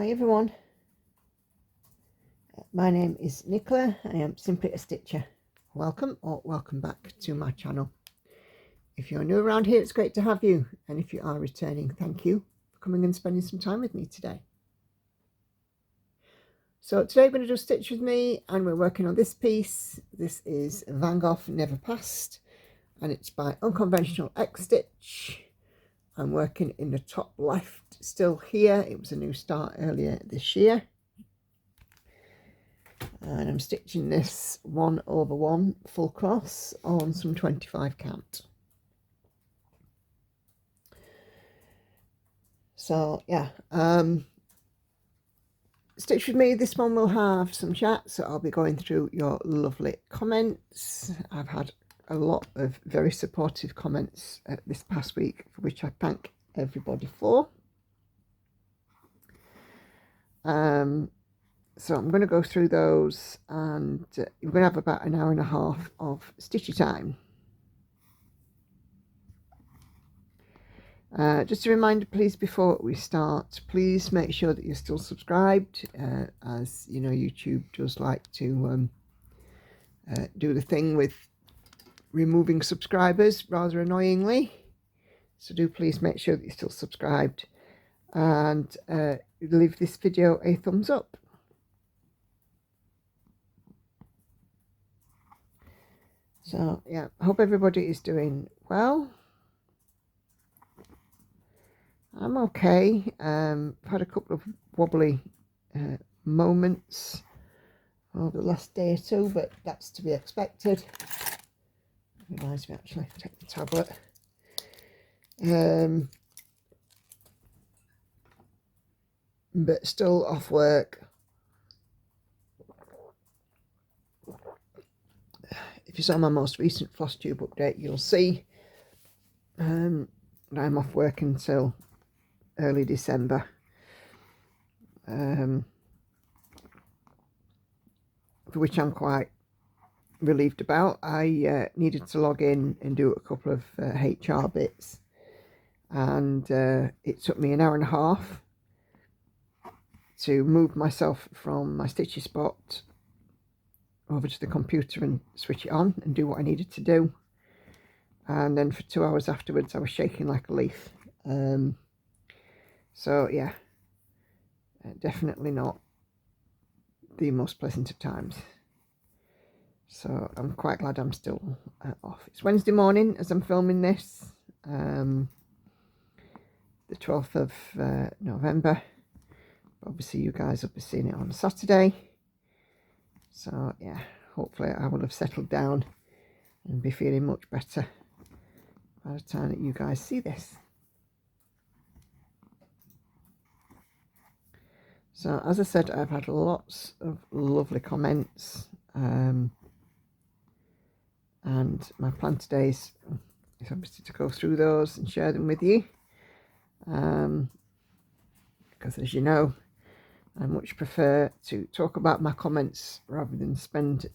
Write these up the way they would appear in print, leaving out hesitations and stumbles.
Hi everyone, my name is Nicola. I am simply a stitcher. Welcome or welcome back to my channel. If you're new around here, it's great to have you, and if you are returning, thank you for coming and spending some time with me today. So today we're going to do Stitch With Me, and we're working on this piece. This is Gogh Never Passed, and it's by Unconventional X Stitch. I'm working in the top left still here. It was a new start earlier this year. And I'm stitching this 1/1 full cross on some 25 count. So yeah, Stitch With Me, this one will have some chat, so I'll be going through your lovely comments. I've had a lot of very supportive comments this past week, for which I thank everybody for. So I'm going to go through those, and we're going to have about an hour and a half of stitchy time. Just a reminder, please, before we start, please make sure that you're still subscribed. As you know, YouTube does like to do the thing with removing subscribers rather annoyingly. So do please make sure that you're still subscribed, and leave this video a thumbs up. So yeah, I hope everybody is doing well. I'm okay. I've had a couple of wobbly moments over the last day or two, but that's to be expected. It reminds me actually to take the tablet. But still off work. If you saw my most recent Flosstube update, you'll see that I'm off work until early December. For which I'm quite relieved about. I needed to log in and do a couple of HR bits, and it took me an hour and a half to move myself from my stitchy spot over to the computer and switch it on and do what I needed to do. And then for 2 hours afterwards I was shaking like a leaf. So yeah, definitely not the most pleasant of times. So I'm quite glad I'm still off. It's Wednesday morning as I'm filming this, the 12th of November. Obviously you guys will be seeing it on Saturday. So yeah, hopefully I will have settled down and be feeling much better by the time that you guys see this. So as I said, I've had lots of lovely comments, and my plan today is obviously to go through those and share them with you, because as you know, I much prefer to talk about my comments rather than spend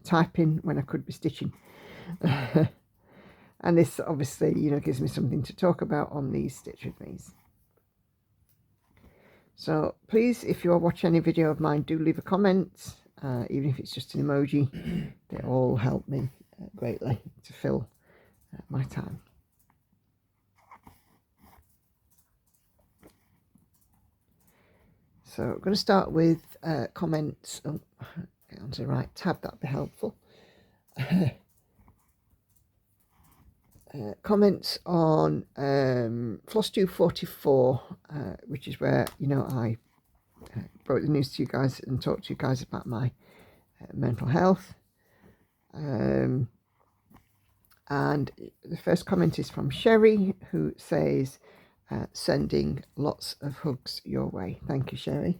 typing when I could be stitching. And this obviously gives me something to talk about on these Stitch With Me's. So please, if you are watching any video of mine, do leave a comment, even if it's just an emoji. They all help me greatly to fill my time. So I'm going to start with comments. Oh, get onto the right tab, that'd be helpful. Comments on Flosstube 44, which is where I broke the news to you guys and talked to you guys about my mental health. And the first comment is from Sherry, who says, sending lots of hugs your way. Thank you, Sherry.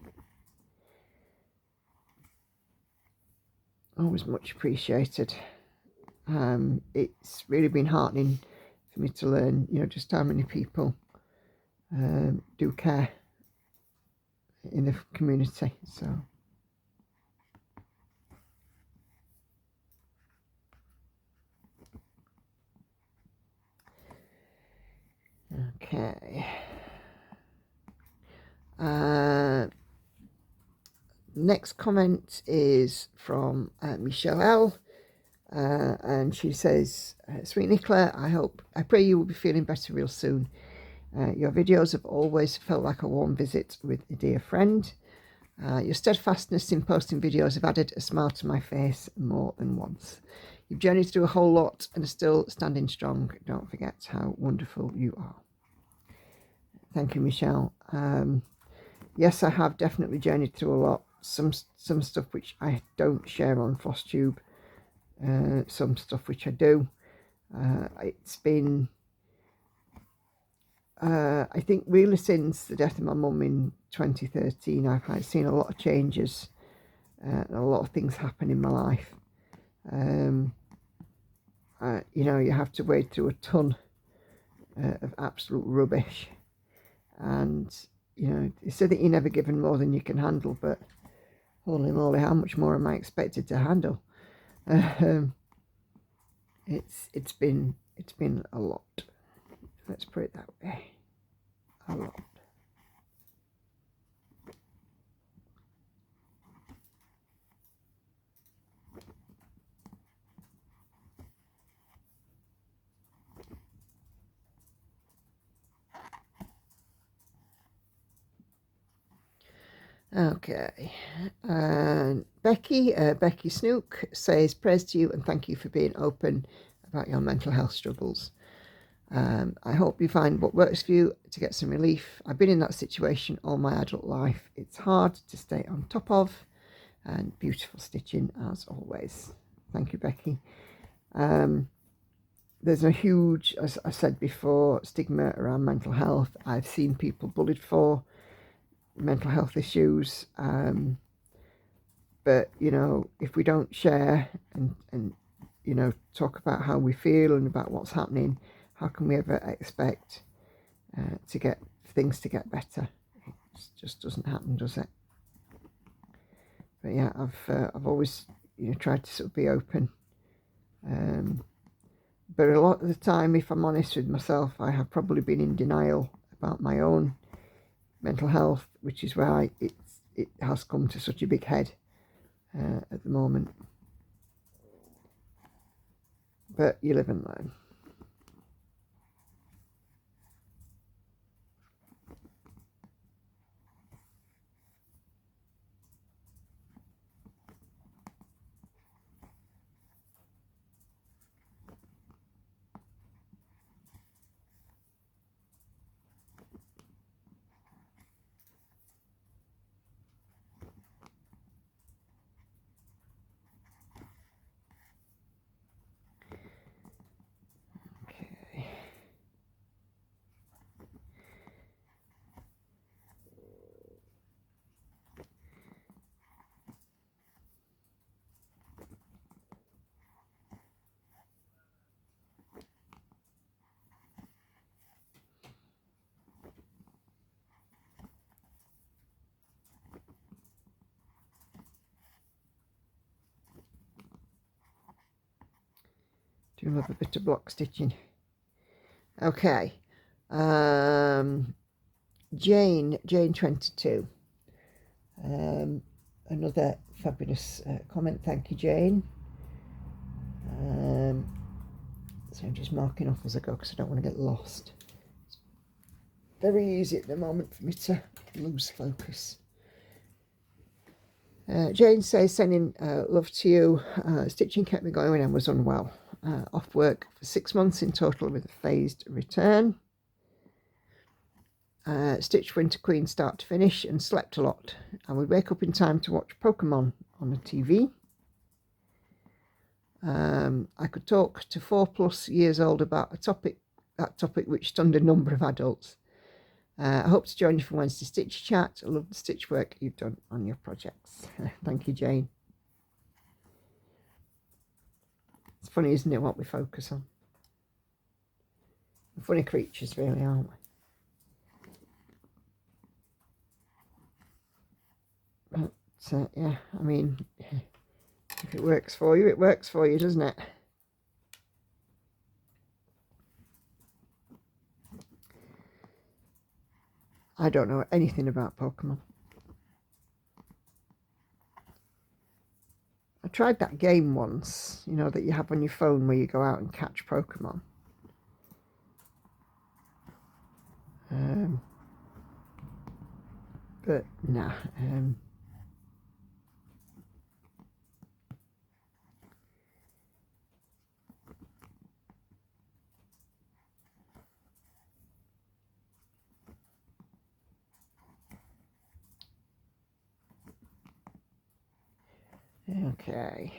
Always much appreciated. It's really been heartening for me to learn, just how many people do care in the community. So okay, next comment is from Michelle L. And she says, "Sweet Nicola, I pray you will be feeling better real soon. Your videos have always felt like a warm visit with a dear friend. Your steadfastness in posting videos have added a smile to my face more than once. You've journeyed through a whole lot and are still standing strong. Don't forget how wonderful you are." Thank you, Michelle. Yes, I have definitely journeyed through a lot. Some stuff which I don't share on Flosstube. Some stuff which I do. It's been, I think, really since the death of my mum in 2013, I've seen a lot of changes, and a lot of things happen in my life. You know, you have to wade through a ton of absolute rubbish, and you know, they say that you're never given more than you can handle, but holy moly, how much more am I expected to handle? It's been a lot. Let's put it that way. A lot. Okay, and Becky Snook says, "Praise to you and thank you for being open about your mental health struggles. I hope you find what works for you to get some relief. I've been in that situation all my adult life. It's hard to stay on top of, and beautiful stitching as always." Thank you, Becky. There's a huge, as I said before, stigma around mental health. I've seen people bullied for mental health issues, but you know, if we don't share and you know, talk about how we feel and about what's happening, how can we ever expect to get things to get better? It just doesn't happen, does it? But yeah, I've always, you know, tried to sort of be open, but a lot of the time, if I'm honest with myself, I have probably been in denial about my own mental health, which is why it has come to such a big head at the moment. But you live and learn. Do love a bit of block stitching. Okay, Jane 22. Another fabulous comment. Thank you, Jane. So I'm just marking off as I go because I don't want to get lost. It's very easy at the moment for me to lose focus. Jane says, "Sending love to you. Stitching kept me going when I was unwell. Off work for 6 months in total with a phased return. Stitched Winter Queen start to finish and slept a lot. I would wake up in time to watch Pokemon on the TV. I could talk to 4+ years old about that topic which stunned a number of adults. I hope to join you for Wednesday Stitch Chat. I love the stitch work you've done on your projects." Thank you, Jane. It's funny, isn't it, what we focus on? We're funny creatures, really, aren't we? But, yeah, I mean, if it works for you, it works for you, doesn't it? I don't know anything about Pokemon. I've tried that game once, you know, that you have on your phone where you go out and catch Pokemon. But nah. Okay.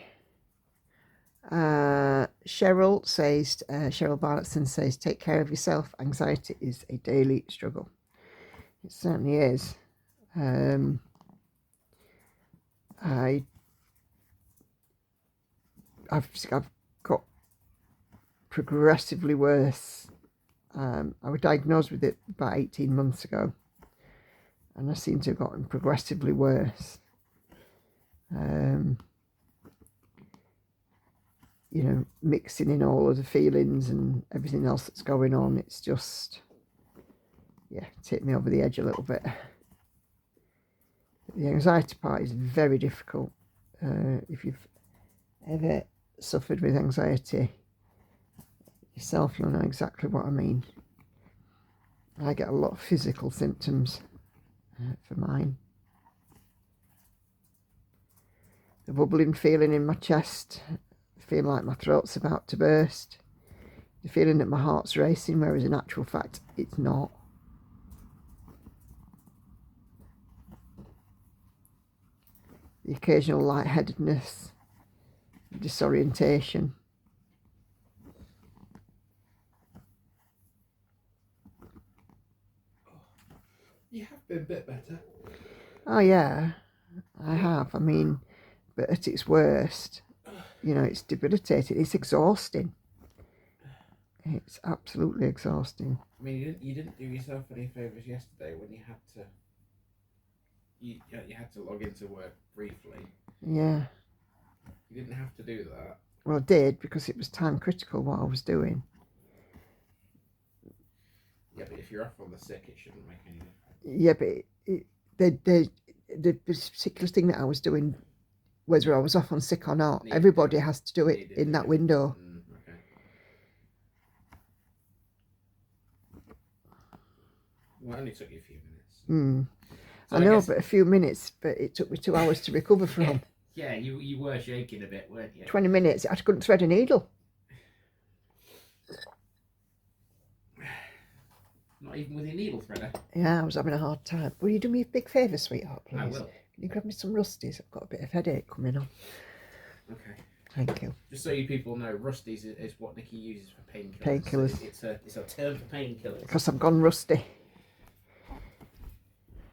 Cheryl says, Cheryl Barnettson says, take care of yourself. Anxiety is a daily struggle. It certainly is. I've got progressively worse. I was diagnosed with it about 18 months ago, and I seem to have gotten progressively worse. You know, mixing in all of the feelings and everything else that's going on, it's just, yeah, take me over the edge a little bit. The anxiety part is very difficult. If you've ever suffered with anxiety yourself, you'll know exactly what I mean. I get a lot of physical symptoms for mine. The bubbling feeling in my chest, feeling like my throat's about to burst, the feeling that my heart's racing, whereas in actual fact it's not. The occasional lightheadedness, disorientation. You have been a bit better. Oh yeah, I have. I mean, but at its worst, you know, it's debilitating. It's exhausting. It's absolutely exhausting. I mean, you didn't do yourself any favours yesterday when you had to. You had to log into work briefly. Yeah. You didn't have to do that. Well, I did, because it was time critical what I was doing. Yeah, but if you're off on the sick, it shouldn't make any difference. Yeah, but the particular thing that I was doing, whether I was off on sick or not, everybody has to do it in that window. Okay. Well, it only took you a few minutes. So I know, but a few minutes, but it took me 2 hours to recover from. Yeah, you were shaking a bit, weren't you? 20 minutes, I couldn't thread a needle. Not even with your needle threader? Yeah, I was having a hard time. Will you do me a big favour, sweetheart, please? I will. Can you grab me some Rusties? I've got a bit of headache coming on. Okay. Thank you. Just so you people know, Rusties is what Nikki uses for painkillers. Painkillers. It's a term for painkillers. Because I've gone rusty.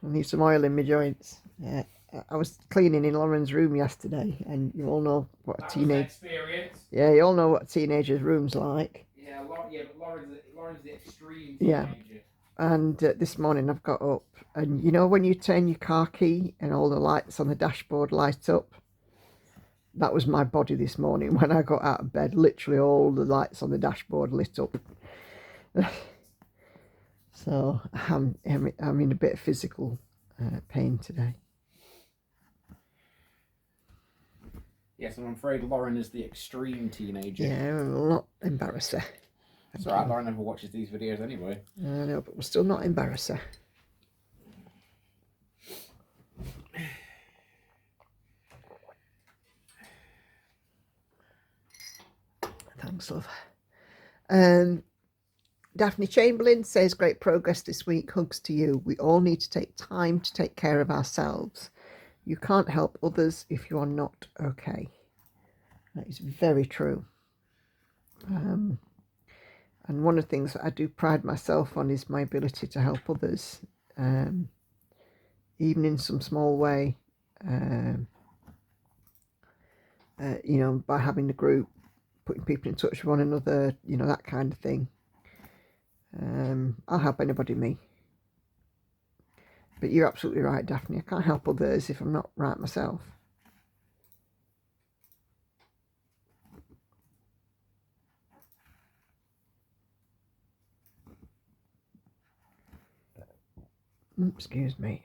I need some oil in my joints. Yeah. I was cleaning in Lauren's room yesterday, and you all know what a teenage experience. Yeah, you all know what a teenager's room's like. Yeah, but Lauren's the extreme teenager. Yeah. And this morning I've got up, and you know when you turn your car key and all the lights on the dashboard light up? That was my body this morning when I got out of bed. Literally all the lights on the dashboard lit up. So I'm in a bit of physical pain today. Yes, I'm afraid Lauren is the extreme teenager. Yeah, we'll not embarrass her. It's alright, Lauren never watches these videos anyway. I know, but we'll still not embarrass her. Thanks, love. Daphne Chamberlain says, great progress this week. Hugs to you. We all need to take time to take care of ourselves. You can't help others if you are not okay. That is very true. And one of the things that I do pride myself on is my ability to help others, even in some small way, you know, by having the group, putting people in touch with one another, you know, that kind of thing. I'll help anybody me. But you're absolutely right, Daphne. I can't help others if I'm not right myself. Excuse me.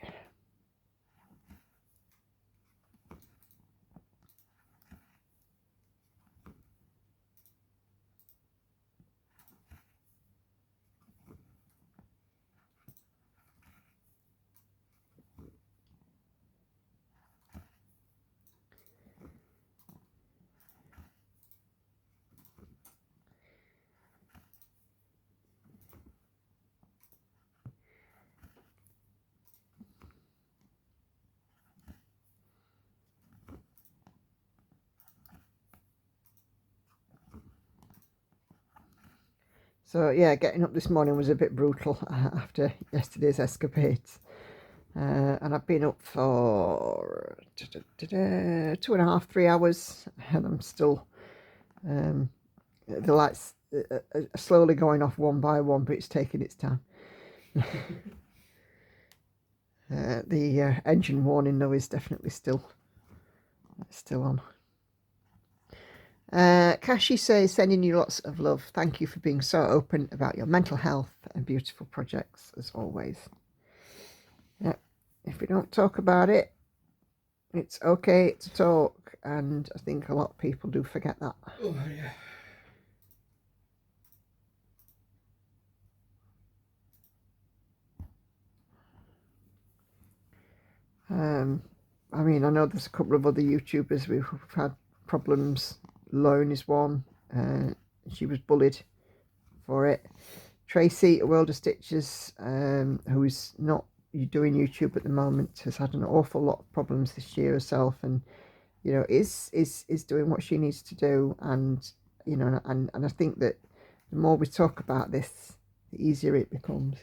So yeah, getting up this morning was a bit brutal after yesterday's escapades. And I've been up for 2.5, 3 hours, and I'm still, the lights are slowly going off one by one, but it's taking its time. The engine warning though is definitely still on. Kashi says, sending you lots of love. Thank you for being so open about your mental health and beautiful projects as always. Yeah, if we don't talk about it, it's okay to talk, and I think a lot of people do forget that. Oh yeah. I mean, I know there's a couple of other YouTubers who've had problems. Lone is one. She was bullied for it. Tracy, A World of Stitches, who's not doing YouTube at the moment, has had an awful lot of problems this year herself, and you know, is doing what she needs to do. And you know, and I think that the more we talk about this, the easier it becomes.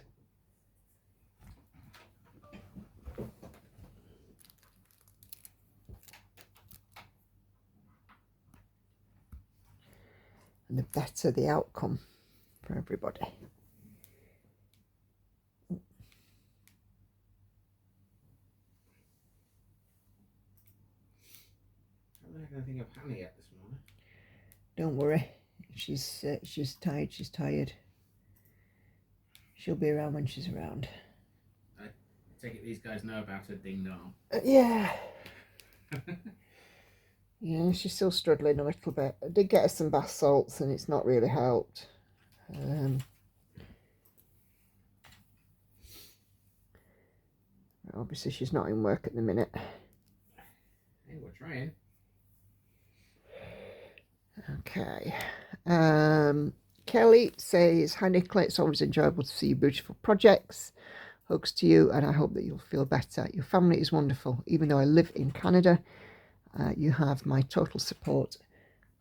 And the better the outcome for everybody. I'm not going to think of Hannah yet this morning. Don't worry, she's tired. She's tired. She'll be around when she's around. I take it these guys know about her ding dong. Yeah. Yeah, she's still struggling a little bit. I did get her some bath salts, and it's not really helped. Obviously, she's not in work at the minute. Hey, we're trying. Okay. Kelly says, hi Nicola, it's always enjoyable to see your beautiful projects. Hugs to you, and I hope that you'll feel better. Your family is wonderful. Even though I live in Canada, you have my total support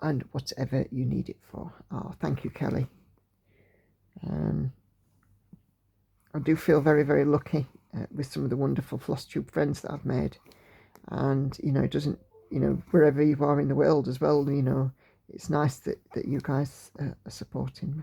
and whatever you need it for. Oh, thank you, Kelly. I do feel very, very lucky with some of the wonderful Flosstube friends that I've made. And, you know, it doesn't, you know, wherever you are in the world as well, you know, it's nice that you guys are supporting me.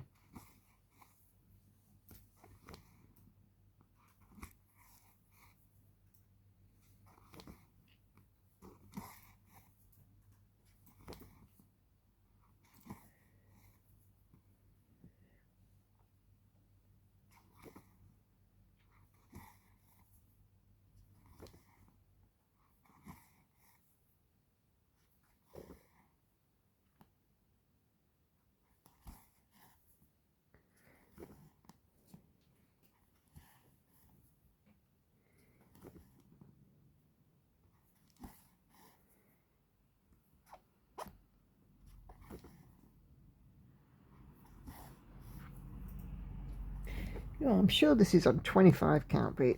You know, I'm sure this is on 25 count, but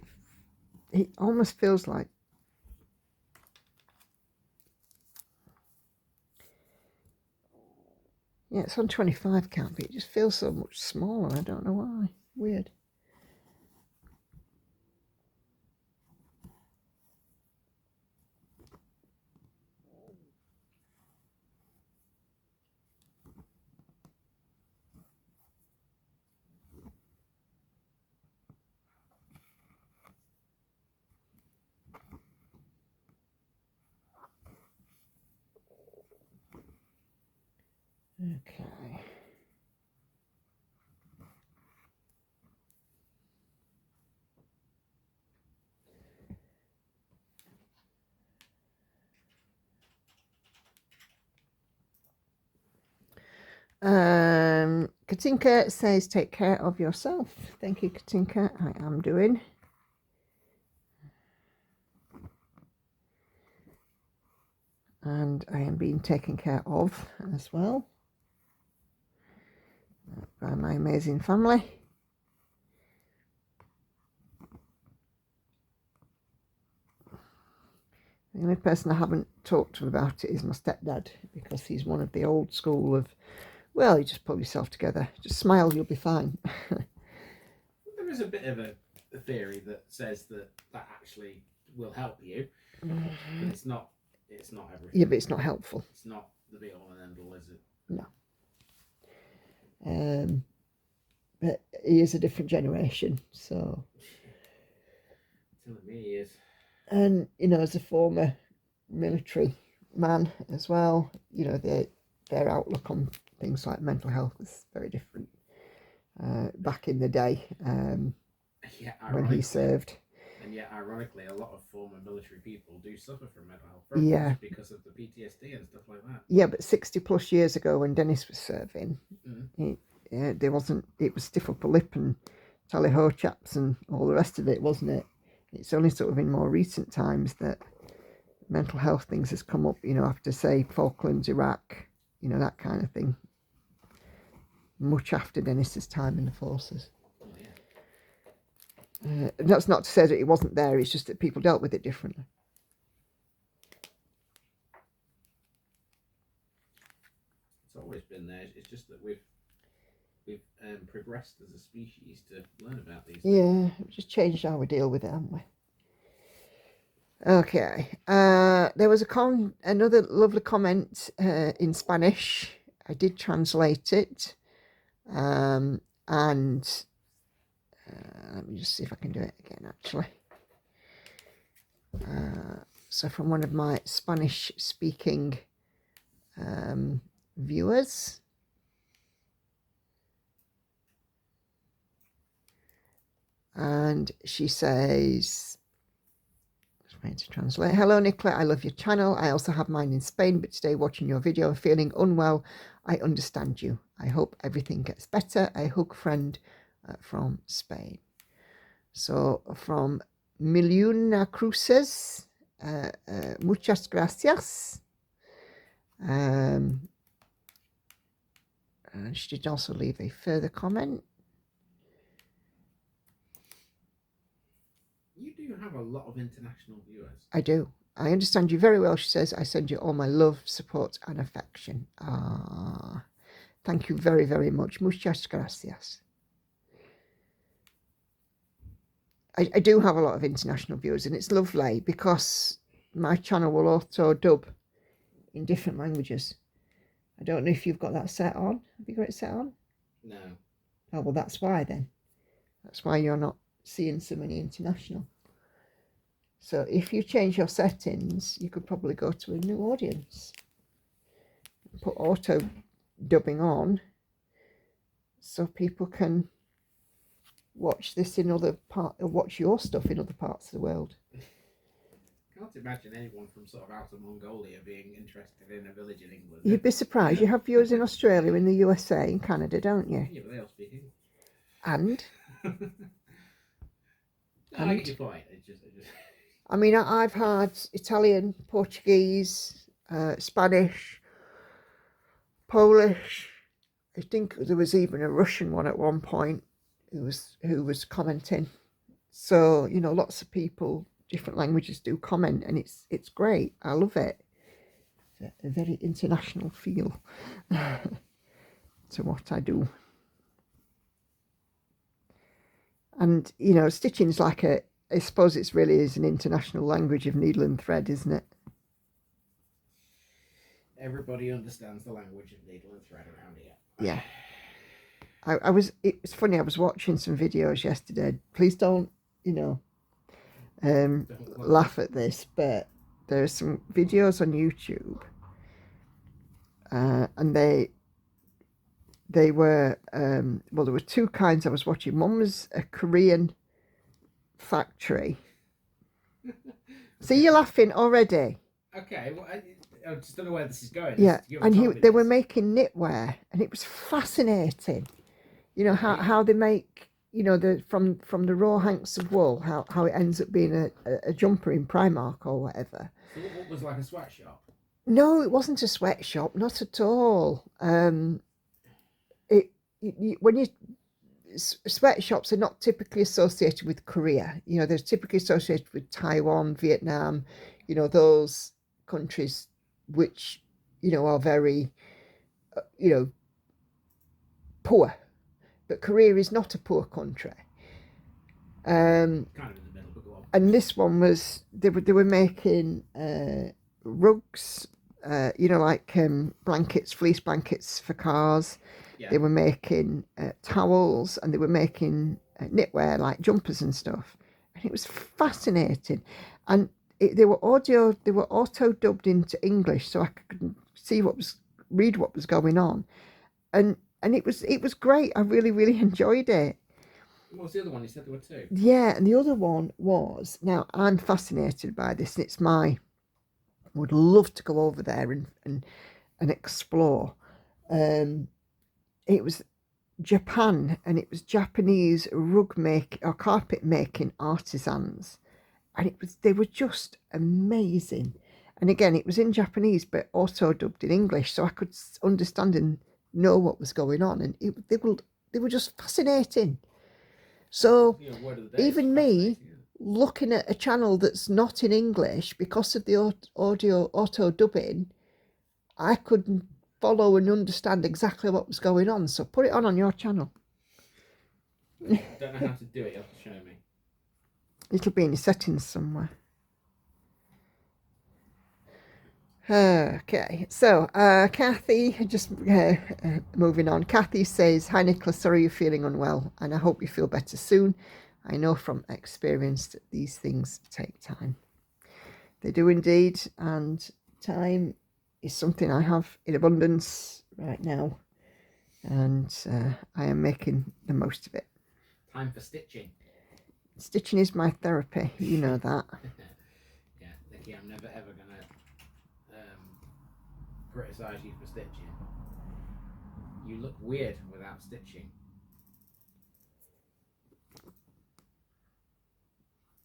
it almost feels like, yeah, it's on 25 count, but it just feels so much smaller. I don't know why. Weird. Okay. Katinka says, take care of yourself. Thank you, Katinka. I am doing. And I am being taken care of as well by my amazing family. The only person I haven't talked to about it is my stepdad, because he's one of the old school of Well, you just pull yourself together. Just smile, you'll be fine. There is a bit of a theory that says that actually will help you, but it's not everything. Yeah, but it's not helpful. It's not the be all and end all, is it? No. But he is a different generation, so. Telling me he is. And, you know, as a former military man as well, you know, their outlook on things like mental health is very different back in the day when he served. And yet, ironically, a lot of former military people do suffer from mental health problems because of the PTSD and stuff like that. Yeah, but 60 plus years ago when Dennis was serving, there wasn't, it was stiff upper lip and tally-ho chaps and all the rest of it, wasn't it? It's only sort of in more recent times that mental health things has come up, you know, after, say, Falklands, Iraq, you know, that kind of thing. Much after Dennis's time in the forces. That's not to say that it wasn't there, it's just that people dealt with it differently. It's always been there, it's just that we've progressed as a species to learn about these things. Yeah, we've just changed how we deal with it, haven't we? Okay, there was another lovely comment in Spanish. I did translate it, and let me just see if I can do it again, actually. So from one of my Spanish-speaking viewers. And she says, just waiting to translate. Hello, Nicola. I love your channel. I also have mine in Spain, but today watching your video and feeling unwell. I understand you. I hope everything gets better. I hug friend from Spain. So from Miluna Cruces, muchas gracias. And she did also leave a further comment. You do have a lot of international viewers. I do. I understand you very well, she says. I send you all my love, support and affection. Thank you very, very much. Muchas gracias. I do have a lot of international viewers, and it's lovely because my channel will auto dub in different languages. I don't know if you've got that set on. Have you got it set on? No. Oh, well, that's why then. That's why you're not seeing so many international. So if you change your settings, you could probably go to a new audience. Put auto dubbing on so people can watch this in other watch your stuff in other parts of the world. Can't imagine anyone from sort of out of Mongolia being interested in a village in England. You'd be surprised. You have viewers in Australia, in the USA, in Canada, don't you? Yeah, but they all speak English. And? I get your point. I mean, I've had Italian, Portuguese, Spanish, Polish. I think there was even a Russian one at one point who was commenting. So, you know, lots of people, different languages do comment, and it's great. I love it. It's a very international feel to what I do. And, you know, stitching is like I suppose it's really is an international language of needle and thread, isn't it? Everybody understands the language of needle and thread around here. Yeah. It's funny, I was watching some videos yesterday. Please don't, you know, laugh at this, but there are some videos on YouTube, and they were, well, there were two kinds I was watching. One was a Korean factory. See, you're laughing already. Okay, well, I just don't know where this is going. Yeah, and they were making knitwear, and it was fascinating. You know, how they make, you know, from the raw hanks of wool, how it ends up being a jumper in Primark or whatever. So what was like a sweatshop? No, it wasn't a sweatshop, not at all. Sweatshops are not typically associated with Korea. You know, they're typically associated with Taiwan, Vietnam, you know, those countries which, you know, are very, you know, poor, but Korea is not a poor country. Kind of in the middle, but go on. And this one was, they were making rugs, like blankets, fleece blankets for cars. Yeah. They were making towels, and they were making knitwear like jumpers and stuff. And it was fascinating. And they were auto dubbed into English, so I could read what was going on. And it was great. I really, really enjoyed it. What was the other one? You said there were two. Yeah, and the other one was, now I'm fascinated by this, and would love to go over there and explore. It was Japan, and it was Japanese rug or carpet making artisans, and they were just amazing. And again, it was in Japanese but auto dubbed in English, so I could understand and know what was going on, and they were just fascinating. So even me looking at a channel that's not in English, because of the audio auto dubbing, I couldn't follow and understand exactly what was going on. So put it on your channel. I don't know how to do it. You have to show me. It'll be in your settings somewhere. Okay, so Kathy, just moving on. Kathy says, "Hi Nicola, sorry you're feeling unwell, and I hope you feel better soon. I know from experience that these things take time. They do indeed, and time is something I have in abundance right now, and I am making the most of it. Time for stitching. Stitching is my therapy, you know that." Yeah, Nikki, I'm never ever gonna criticise you for stitching. You look weird without stitching.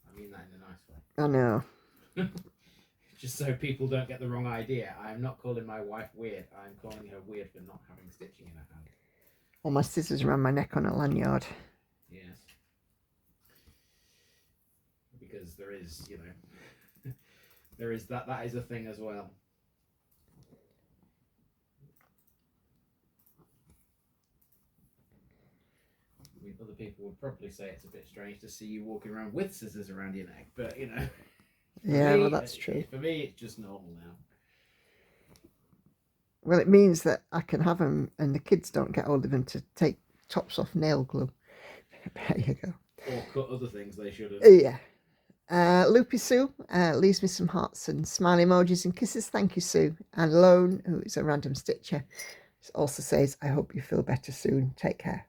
I mean that in a nice way. I know. Just so people don't get the wrong idea, I am not calling my wife weird. I am calling her weird for not having stitching in her hand. All my scissors around my neck on a lanyard. Yes. Because there is, there is that is a thing as well. I mean, other people would probably say it's a bit strange to see you walking around with scissors around your neck, but Yeah, well, that's true. For me, it's just normal now. Well, it means that I can have them, and the kids don't get hold of them to take tops off nail glue. There you go. Or cut other things they should have. Yeah. Loopy Sue leaves me some hearts and smile emojis and kisses. Thank you, Sue. And Lone, who is a random stitcher, also says, "I hope you feel better soon. Take care."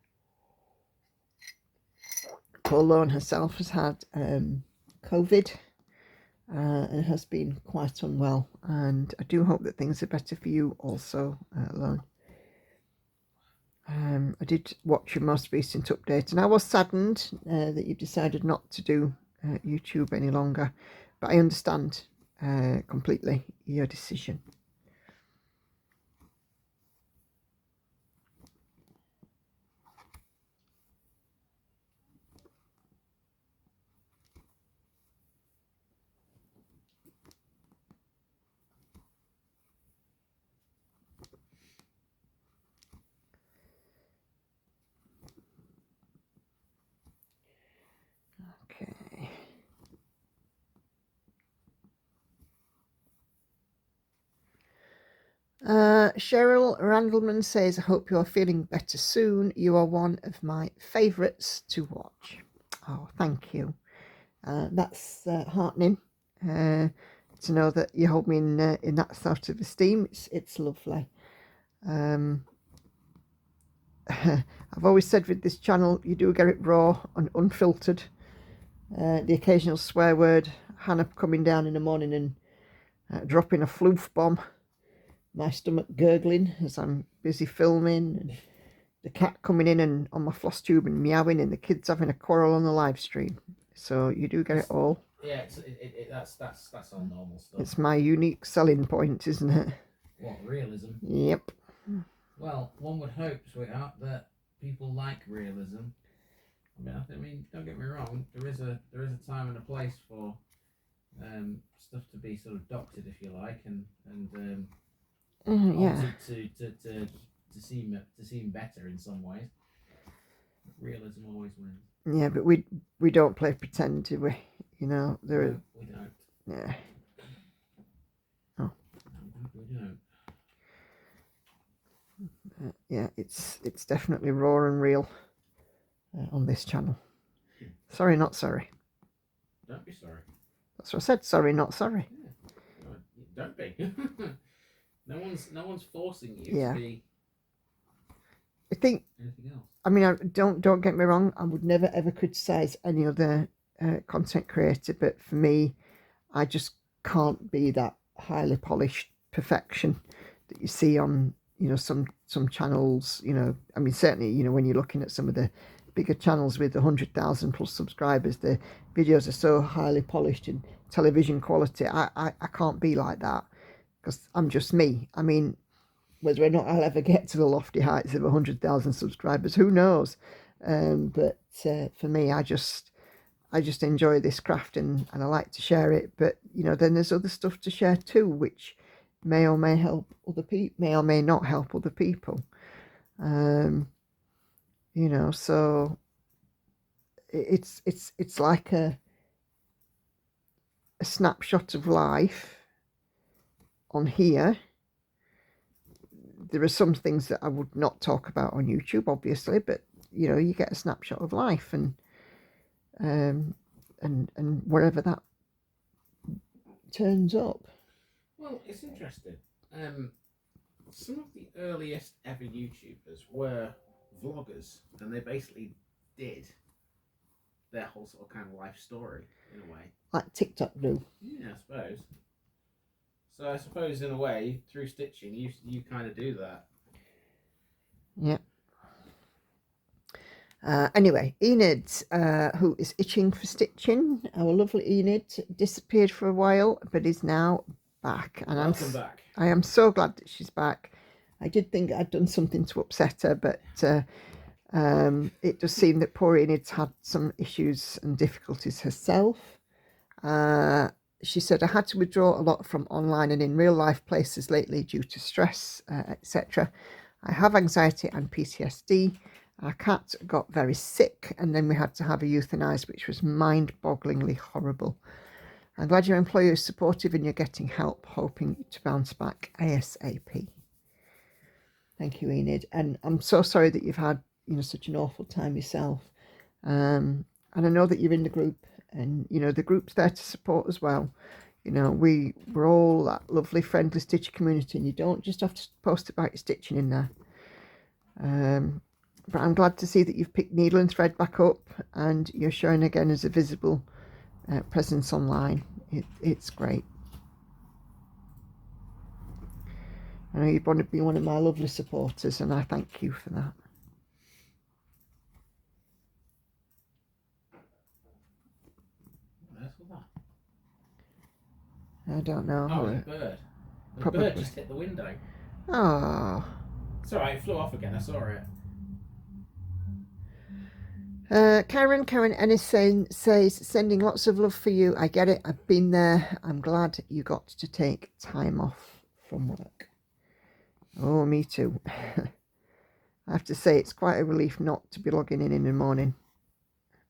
Poor Lone herself has had COVID and has been quite unwell. And I do hope that things are better for you also, Lone. I did watch your most recent update, and I was saddened that you decided not to do YouTube any longer, but I understand completely your decision. Okay. Cheryl Randleman says, "I hope you are feeling better soon. You are one of my favourites to watch." Oh, thank you. That's heartening to know that you hold me in that sort of esteem. It's lovely. I've always said with this channel, you do get it raw and unfiltered. The occasional swear word, Hannah coming down in the morning and dropping a floof bomb, my stomach gurgling as I'm busy filming, and the cat coming in and on my Flosstube and meowing, and the kids having a quarrel on the live stream. So you do get it all. Yeah, that's all normal stuff. It's my unique selling point, isn't it? What, realism? Yep. Well, one would hope, sweetheart, that people like realism. I mean, don't get me wrong. There is a time and a place for stuff to be sort of doctored, if you like, and Yeah. to to seem better in some ways. Realism always wins. Yeah, but we don't play pretend, do we? You know, there. No, we don't. Yeah. Oh. No, we don't. Yeah, it's definitely raw and real on this channel. Sorry, not sorry. Don't be sorry. That's what I said. Sorry, not sorry. Yeah. Don't be. no one's forcing you Yeah. to be. I think. Anything else? I mean, don't get me wrong. I would never ever criticize any other content creator, but for me, I just can't be that highly polished perfection that you see on, you know, some channels. You know, I mean, certainly, you know, when you're looking at some of the bigger channels with 100,000 plus subscribers, the videos are so highly polished and television quality. I can't be like that, because I'm just me. I mean, whether or not I'll ever get to the lofty heights of 100,000 subscribers, who knows? But for me, I just enjoy this craft, and I like to share it. But you know, then there's other stuff to share too, which may or may help other people, may or may not help other people. You know, so it's like a snapshot of life on here. There are some things that I would not talk about on YouTube, obviously, but you know, you get a snapshot of life, and wherever that turns up. Well, it's interesting. Some of the earliest ever YouTubers were vloggers, and they basically did their whole sort of kind of life story in a way. Like TikTok do. Yeah, I suppose. So I suppose in a way, through stitching, you kind of do that. Yeah. Anyway, Enid, who is itching for stitching, our lovely Enid, disappeared for a while, but is now back. And Welcome back. I am so glad that she's back. I did think I'd done something to upset her, but it does seem that poor Enid's had some issues and difficulties herself. She said, I had to withdraw a lot from online and in real life places lately due to stress, etc. I have anxiety and PTSD. Our cat got very sick, and then we had to have her euthanized, which was mind-bogglingly horrible. I'm glad your employer is supportive and you're getting help, hoping to bounce back ASAP. Thank you, Enid. And I'm so sorry that you've had, you know, such an awful time yourself. And I know that you're in the group, and, you know, the group's there to support as well. You know, we're all that lovely, friendly stitcher community, and you don't just have to post about your stitching in there. But I'm glad to see that you've picked needle and thread back up, and you're showing again as a visible presence online. It's great. I know you've want to be one of my lovely supporters, and I thank you for that. Where's all that? I don't know. Oh, the bird. The Probably. bird just hit the window. Oh. It's alright, it flew off again, I saw it. Karen Ennis says, sending lots of love for you. I get it. I've been there. I'm glad you got to take time off from work. Oh, me too. I have to say, it's quite a relief not to be logging in the morning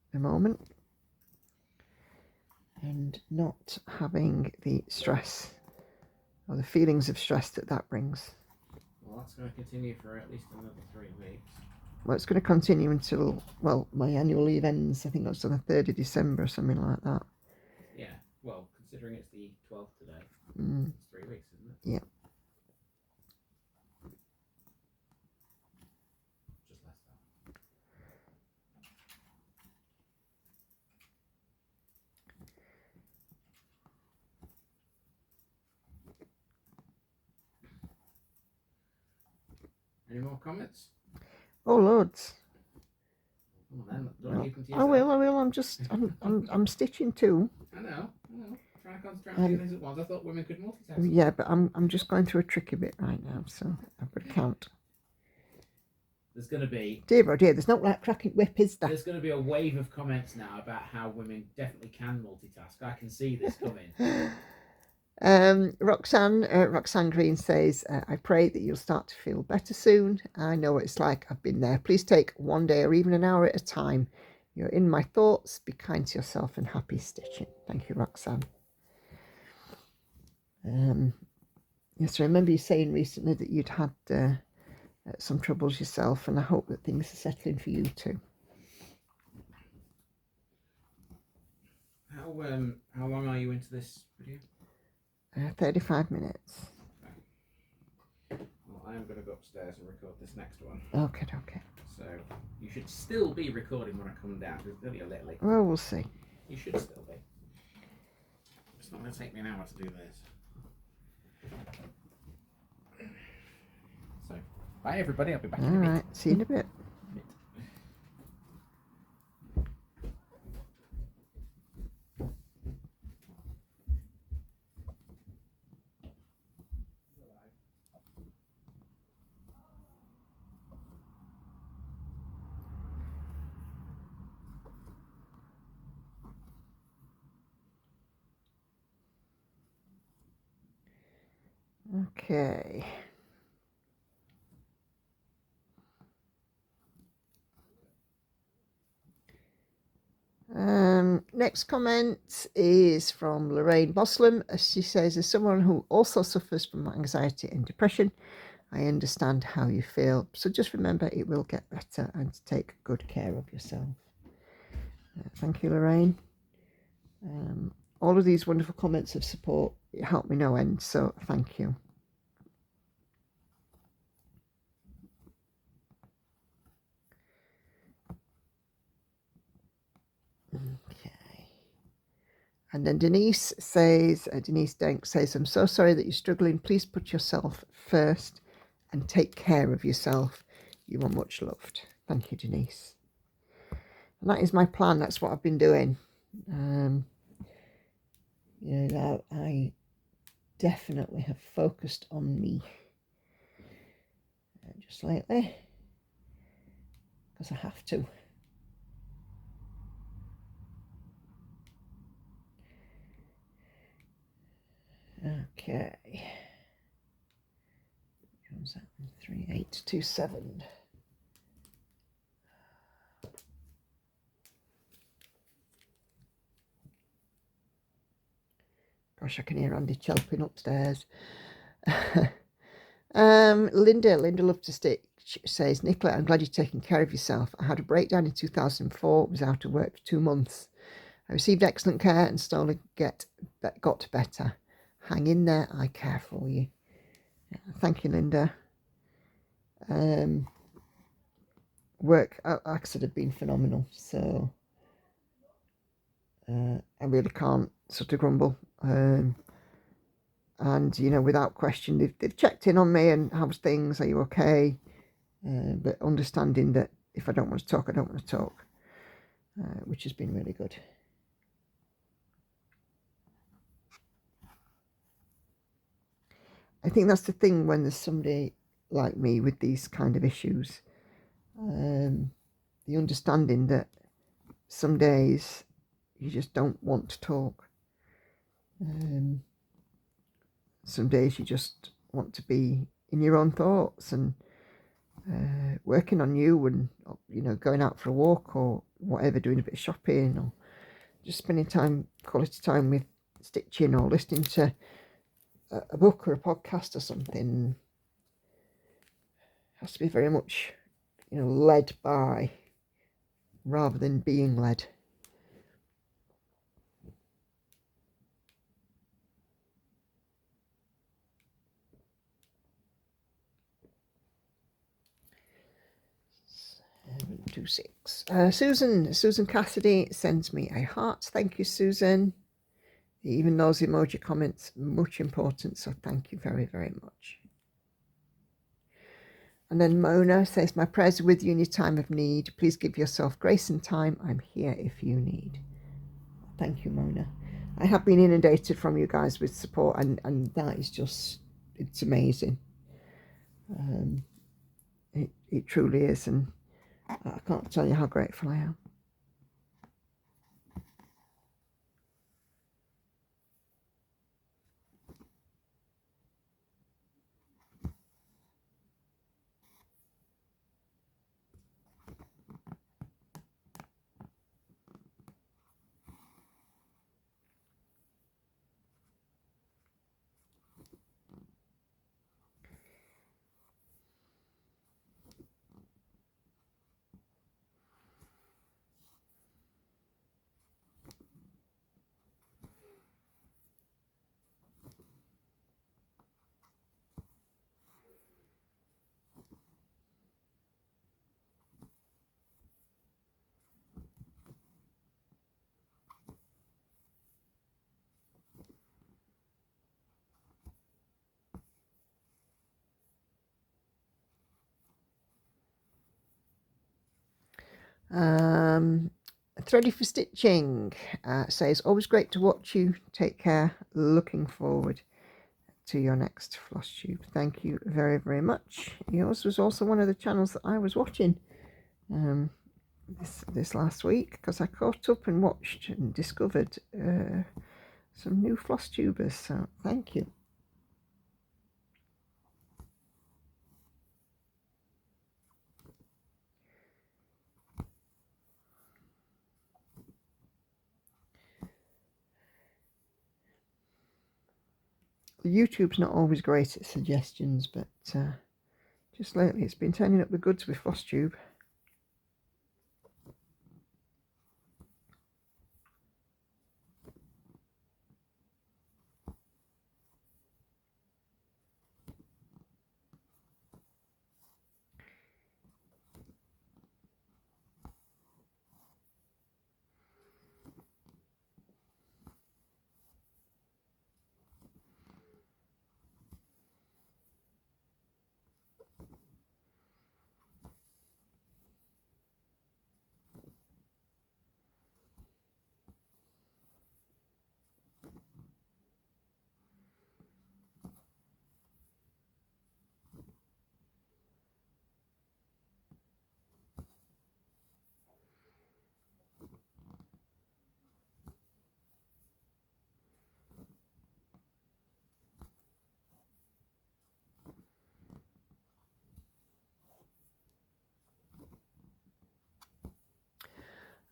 at the moment, and not having the stress or the feelings of stress that brings. Well, that's going to continue for at least another 3 weeks. Well, it's going to continue until, well, my annual leave ends. I think that's on the 3rd of December or something like that. Yeah, well, considering it's the 12th today, it's 3 weeks, isn't it? Yeah. Just less than. Any more comments? Oh, loads. Come on then, don't keep them to I yourself. will. I'm stitching too. I know. Trying to concentrate on 2 things at once. I thought women could multitask. Yeah, but I'm just going through a tricky bit right now, so I've got to count. There's going to be... Dear, oh dear, there's not that cracking whip, is there? There's going to be a wave of comments now about how women definitely can multitask. I can see this coming. Roxanne Green says, I pray that you'll start to feel better soon. I know what it's like. I've been there. Please take one day or even an hour at a time. You're in my thoughts. Be kind to yourself and happy stitching. Thank you, Roxanne. Yes, I remember you saying recently that you'd had some troubles yourself, and I hope that things are settling for you too. How long are you into this video? 35 minutes. Well, I'm going to go upstairs and record this next one. Okay. So you should still be recording when I come down. It's only a little late. Well, we'll see. You should still be. It's not going to take me an hour to do this. So, bye everybody. I'll be back in a bit. Alright, see you in a bit. Okay. Next comment is from Lorraine Boslam. She says, as someone who also suffers from anxiety and depression, I understand how you feel. So just remember, it will get better, and to take good care of yourself. Thank you, Lorraine. All of these wonderful comments of support help me no end, so thank you. Okay. And then Denise Denk says, I'm so sorry that you're struggling. Please put yourself first and take care of yourself. You are much loved. Thank you, Denise. And that is my plan. That's what I've been doing. I definitely have focused on me just lately, because I have to. Okay. Comes out 3827. Gosh, I can hear Andy chelping upstairs. Linda Love to Stitch says, Nicola, I'm glad you're taking care of yourself. I had a breakdown in 2004, was out of work for 2 months. I received excellent care and slowly got better. Hang in there, I care for you. Thank you, Linda. Work, like I said, have been phenomenal, so I really can't sort of grumble. And, you know, without question, they've checked in on me and how's things, are you okay? But understanding that if I don't want to talk, I don't want to talk, which has been really good. I think that's the thing when there's somebody like me with these kind of issues, the understanding that some days you just don't want to talk. Some days you just want to be in your own thoughts and working on you, and, you know, going out for a walk or whatever, doing a bit of shopping, or just spending quality time with stitching, or listening to a book or a podcast or something. It has to be very much, you know, led by rather than being led. Susan Cassidy sends me a heart. Thank you, Susan. Even those emoji comments, much important, so thank you very, very much. And then Mona says, my prayers are with you in your time of need. Please give yourself grace and time. I'm here if you need. Thank you, Mona. I have been inundated from you guys with support, and that is just, it's amazing. It truly is, and I can't tell you how grateful I am. Thready for Stitching says, always great to watch you. Take care. Looking forward to your next Flosstube. Thank you very, very much. Yours was also one of the channels that I was watching this last week, because I caught up and watched and discovered some new Flosstubers. So thank you. YouTube's not always great at suggestions, but just lately it's been turning up the goods with Flosstube.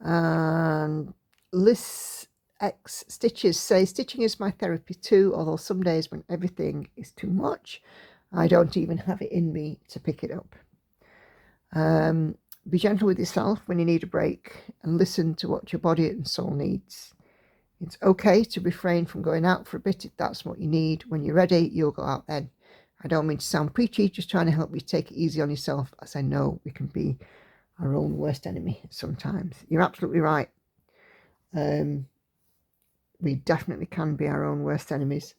And Liz X Stitches say, stitching is my therapy too, although some days when everything is too much, I don't even have it in me to pick it up. Be gentle with yourself when you need a break and listen to what your body and soul needs. It's okay to refrain from going out for a bit if that's what you need. When you're ready, you'll go out then. I don't mean to sound preachy, just trying to help you take it easy on yourself, as I know we can be our own worst enemy sometimes. You're absolutely right. We definitely can be our own worst enemies,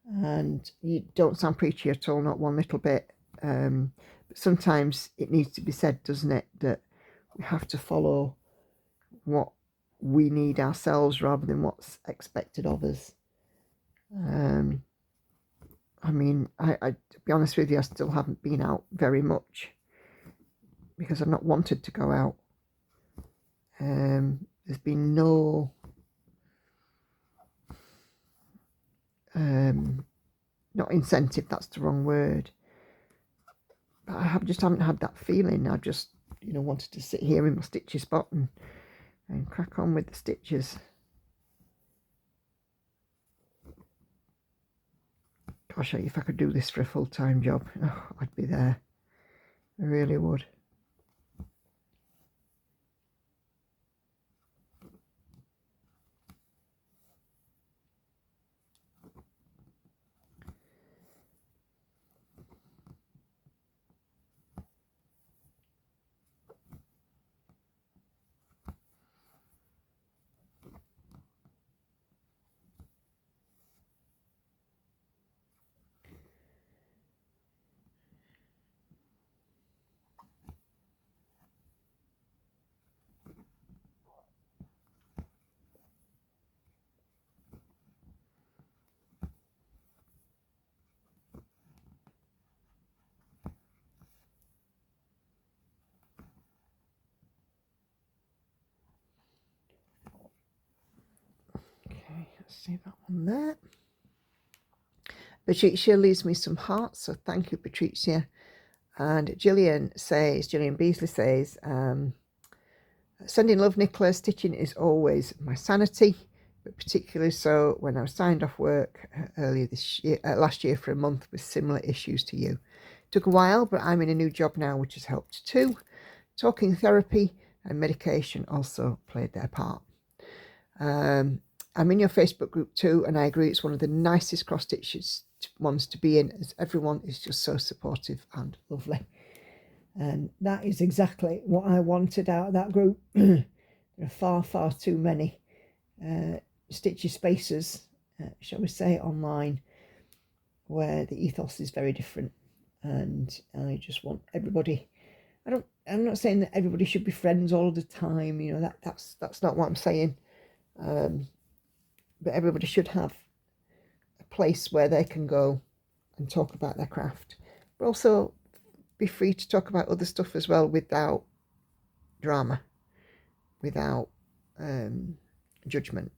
and you don't sound preachy at all, not one little bit. But sometimes it needs to be said, doesn't it, that we have to follow what we need ourselves rather than what's expected of us. I mean, I to be honest with you, I still haven't been out very much because I've not wanted to go out. There's been no not incentive, that's the wrong word, but I just haven't had that feeling. I just, wanted to sit here in my stitchy spot and crack on with the stitches. Gosh, if I could do this for a full-time job, I'd be there. I really would. See that one there. Patricia leaves me some hearts, so thank you, Patricia. And Gillian Beasley says, sending love, Nicola. Stitching is always my sanity, but particularly so when I was signed off work last year for a month with similar issues to you. Took a while, but I'm in a new job now, which has helped too. Talking therapy and medication also played their part. I'm in your Facebook group too, and I agree it's one of the nicest cross stitches ones to be in, as everyone is just so supportive and lovely. And that is exactly what I wanted out of that group. There are far, far too many stitchy spaces, shall we say, online, where the ethos is very different. And I just want everybody I'm not saying that everybody should be friends all the time, you know, that's not what I'm saying. But everybody should have a place where they can go and talk about their craft, but also be free to talk about other stuff as well without drama, without judgment.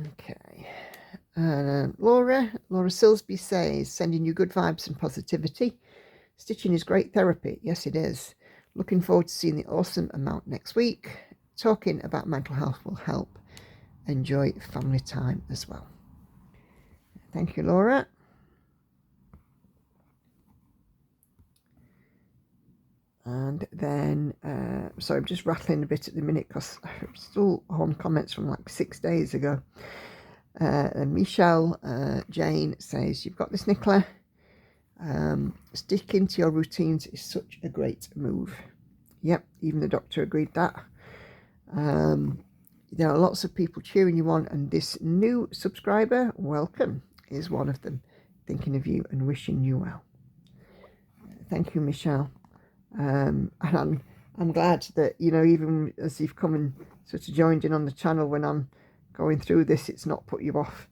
Okay. Laura Silsby says, sending you good vibes and positivity. Stitching is great therapy. Yes, it is. Looking forward to seeing the awesome amount next week. Talking about mental health will help. Enjoy family time as well. Thank you, Laura. And then, sorry, I'm just rattling a bit at the minute because I'm still on comments from like 6 days ago. Michelle Jane says, you've got this, Nicola. Sticking to your routines is such a great move. Yep, even the doctor agreed that. There are lots of people cheering you on, and this new subscriber, welcome, is one of them, thinking of you and wishing you well. Thank you, Michelle. And I'm glad that, you know, even as you've come and sort of joined in on the channel when I'm going through this, it's not put you off.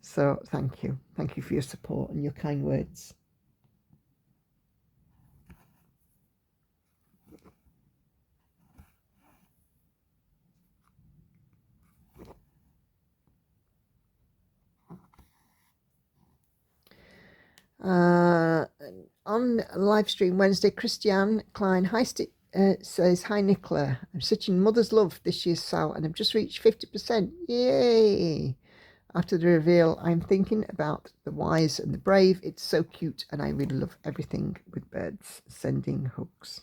So thank you for your support and your kind words. On live stream Wednesday, Christiane Klein says, hi Nicola, I'm such in mother's love this year's sow and I've just reached 50%. Yay! After the reveal, I'm thinking about the wise and the brave. It's so cute and I really love everything with birds. Sending hugs.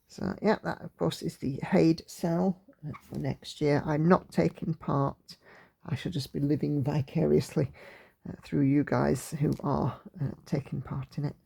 So yeah, that of course is the Haid cell for next year. I'm not taking part. I should just be living vicariously through you guys who are taking part in it.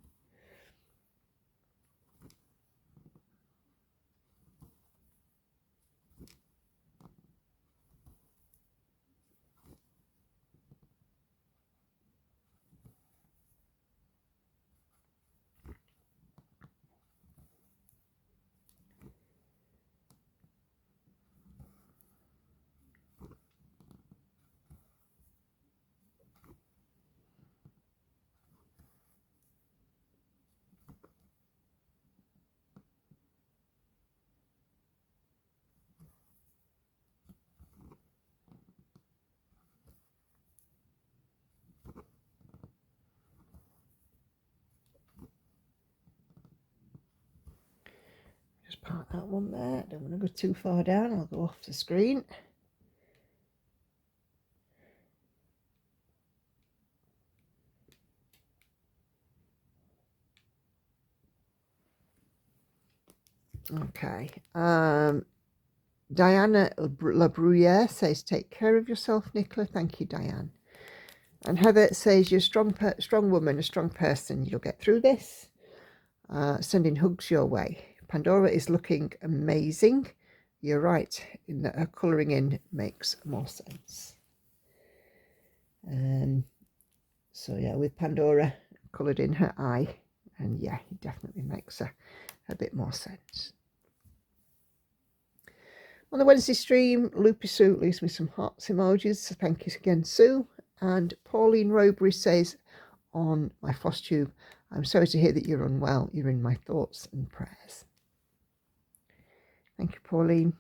Just park that one there. Don't want to go too far down. I'll go off the screen. Okay. Diana Labruyere says, take care of yourself, Nicola. Thank you, Diane. And Heather says, you're a strong woman, a strong person. You'll get through this. Sending hugs your way. Pandora is looking amazing. You're right in that her colouring in makes more sense. So yeah, with Pandora coloured in her eye, and yeah, it definitely makes a bit more sense. On the Wednesday stream, Loopy Sue leaves me some hearts emojis, so thank you again, Sue. And Pauline Robury says on my Flosstube, I'm sorry to hear that you're unwell. You're in my thoughts and prayers. Thank you, Pauline.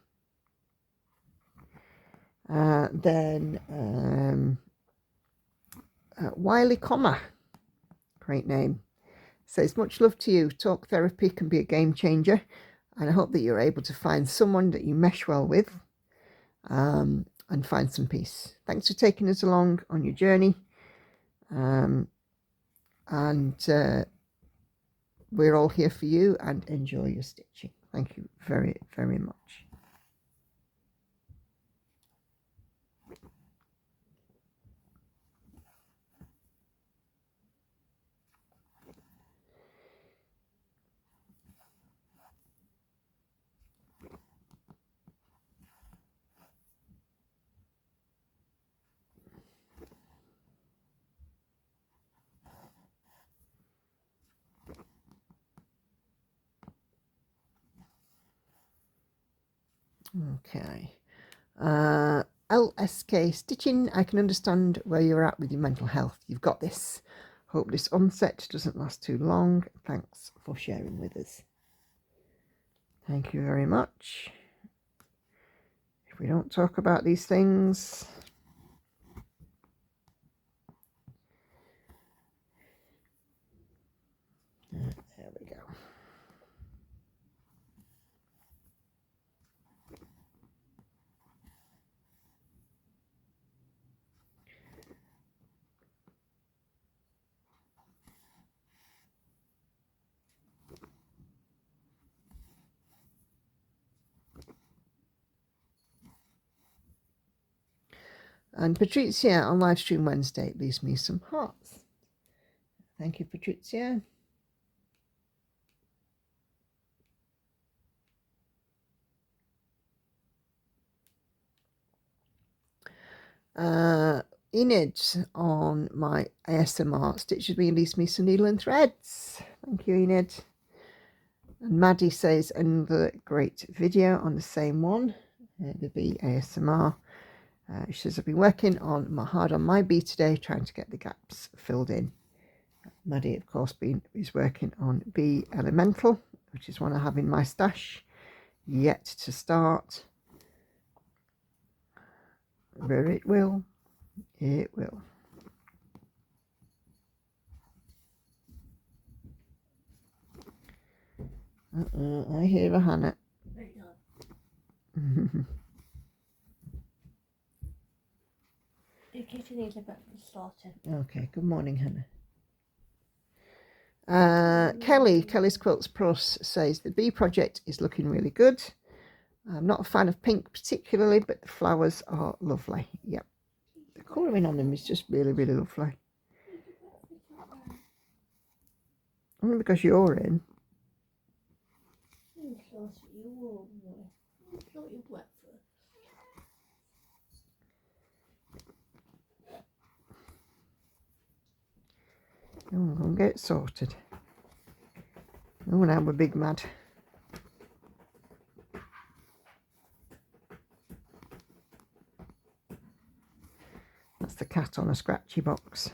Wiley Comma, great name, says, much love to you. Talk therapy can be a game changer, and I hope that you're able to find someone that you mesh well with and find some peace. Thanks for taking us along on your journey. And we're all here for you, and enjoy your stitching. Thank you very, very much. Okay. LSK Stitching, I can understand where you're at with your mental health. You've got this. Hope this onset doesn't last too long. Thanks for sharing with us. Thank you very much. If we don't talk about these things, there we go. And Patrizia on live stream Wednesday leaves me some hearts. Thank you, Patrizia. Enid on my ASMR stitches me and leaves me some needle and threads. Thank you, Enid. And Maddie says another great video on the same one, the bee ASMR. She says, I've been working hard on my bee today, trying to get the gaps filled in. Maddie, of course, is working on Bee Elemental, which is one I have in my stash, yet to start. Where it will. It will. I hear a Hannah. The kitchen needs a breakfast started. Okay, good morning, Hannah. Kelly's Quilts Plus says the bee project is looking really good. I'm not a fan of pink particularly, but the flowers are lovely. Yep. The colouring on them is just really, really lovely. Only because you're in. Oh, I'm going to get it sorted. Oh, now we're big mad. That's the cat on a scratchy box.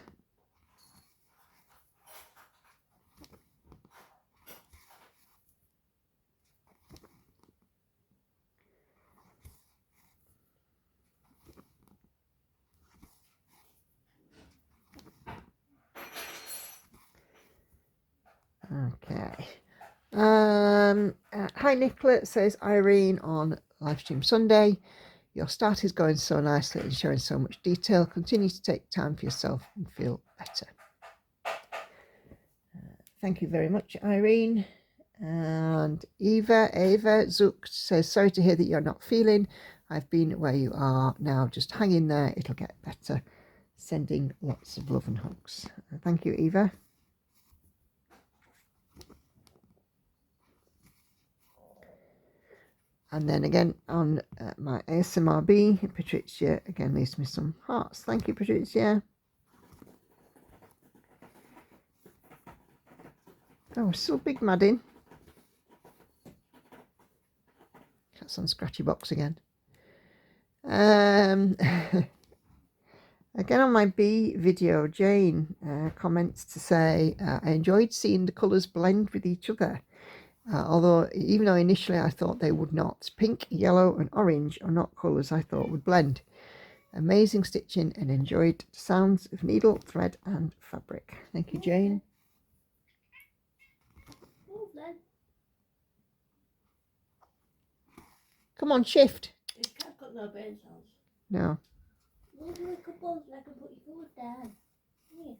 Okay. Hi Nicola, says Irene on livestream Sunday. Your start is going so nicely and showing so much detail. Continue to take time for yourself and feel better. Thank you very much, Irene. And Ava Zook says, sorry to hear that you're not feeling. I've been where you are now. Just hang in there. It'll get better. Sending lots of love and hugs. Thank you, Eva. And then again on my ASMRB, Patricia again leaves me some hearts. Thank you, Patricia. Oh, still big Maddin. Cat's on scratchy box again. Again on my bee video, Jane comments to say, I enjoyed seeing the colours blend with each other. Although, even though initially I thought they would not. Pink, yellow and orange are not colours I thought would blend. Amazing stitching and enjoyed the sounds of needle, thread and fabric. Thank you, Jane. Come on, shift. This cat got no brain cells. No. Move your little balls and I can put your food down. Here.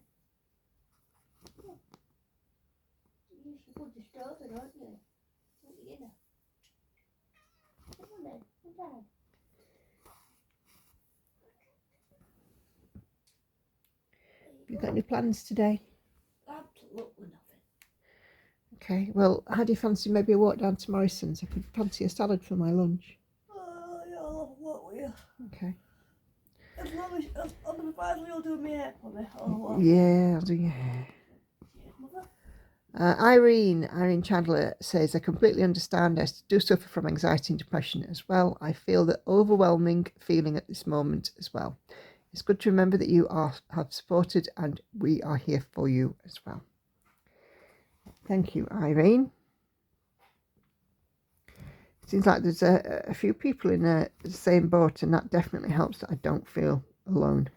You should put the stove in, aren't you? Put it in there. Come on then, put down. Have you got any plans today? Absolutely nothing. Okay, well, how do you fancy maybe a walk down to Morrison's? I could fancy a salad for my lunch. Yeah, I'll have a walk with you. Okay. As long as on the Friday you'll do my hair for me. Yeah, I'll do your hair. Cheers, Mother. Irene Chandler says, I completely understand. I do suffer from anxiety and depression as well. I feel that overwhelming feeling at this moment as well. It's good to remember that you have supported and we are here for you as well. Thank you, Irene. Seems like there's a few people in the same boat, and that definitely helps that I don't feel alone.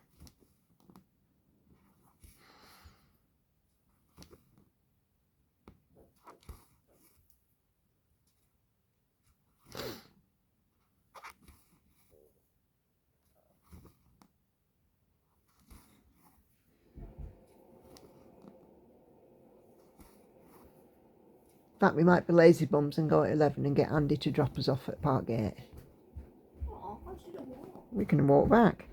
In fact, we might be lazy bums and go at 11 and get Andy to drop us off at Parkgate. Oh, I should have walked. We can walk back.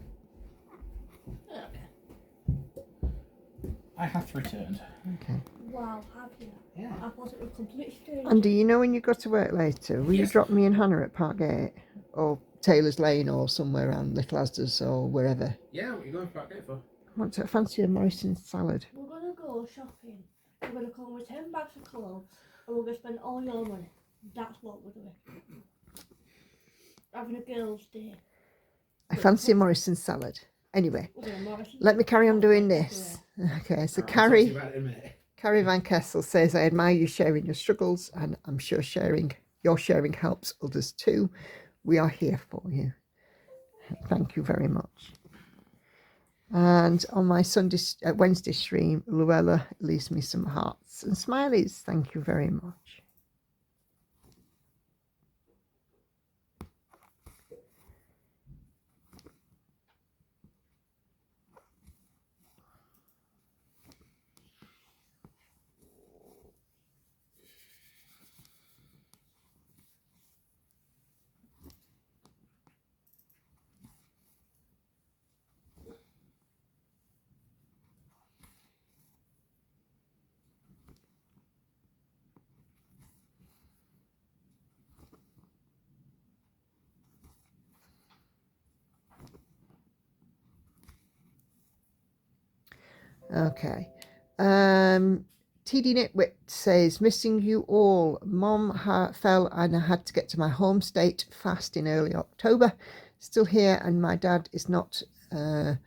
I have returned. Okay. Wow, have you? Yeah. I thought it was complete strange. Andy, you know when you go to work later, will you drop me and Hannah at Parkgate? Or Taylor's Lane or somewhere around Little Asda's or wherever? Yeah, what are you going to Parkgate for? I fancy a Morrison's salad. We're going to go shopping. We're going to come with 10 bags of clothes and we're going to spend all your money. That's what we're doing. Having a girls' day. I fancy a Morrison's salad. Anyway, We're going to Morrison's. let me carry on doing this. Okay, so Carrie Van Kessel says, I admire you sharing your struggles, and I'm sure your sharing helps others too. We are here for you. Thank you very much. And on my Wednesday stream, Luella leaves me some hearts and smileys. Thank you very much. Okay. TD Nitwit says, missing you all. Mom fell and I had to get to my home state fast in early October. Still here, and my dad is not up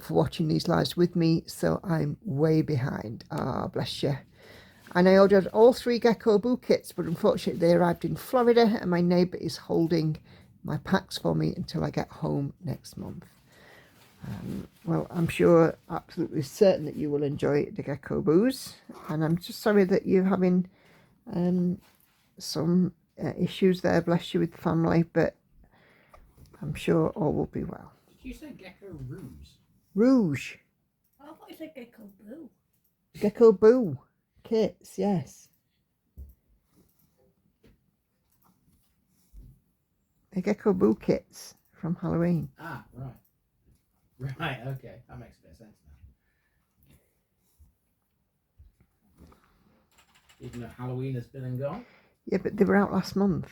for watching these lives with me, so I'm way behind. Ah, bless you. And I ordered all 3 Geckorouge kits, but unfortunately they arrived in Florida, and my neighbour is holding my packs for me until I get home next month. Well, I'm sure, absolutely certain that you will enjoy the Geckorouge, and I'm just sorry that you're having some issues there, bless you, with the family, but I'm sure all will be well. Did you say Geckorouge? Rouge. I thought you said Gecko Boo. Geckorouge kits, yes. The Geckorouge kits from Halloween. Ah, right. Right, okay. That makes a bit of sense now. Even though Halloween has been and gone? Yeah, but they were out last month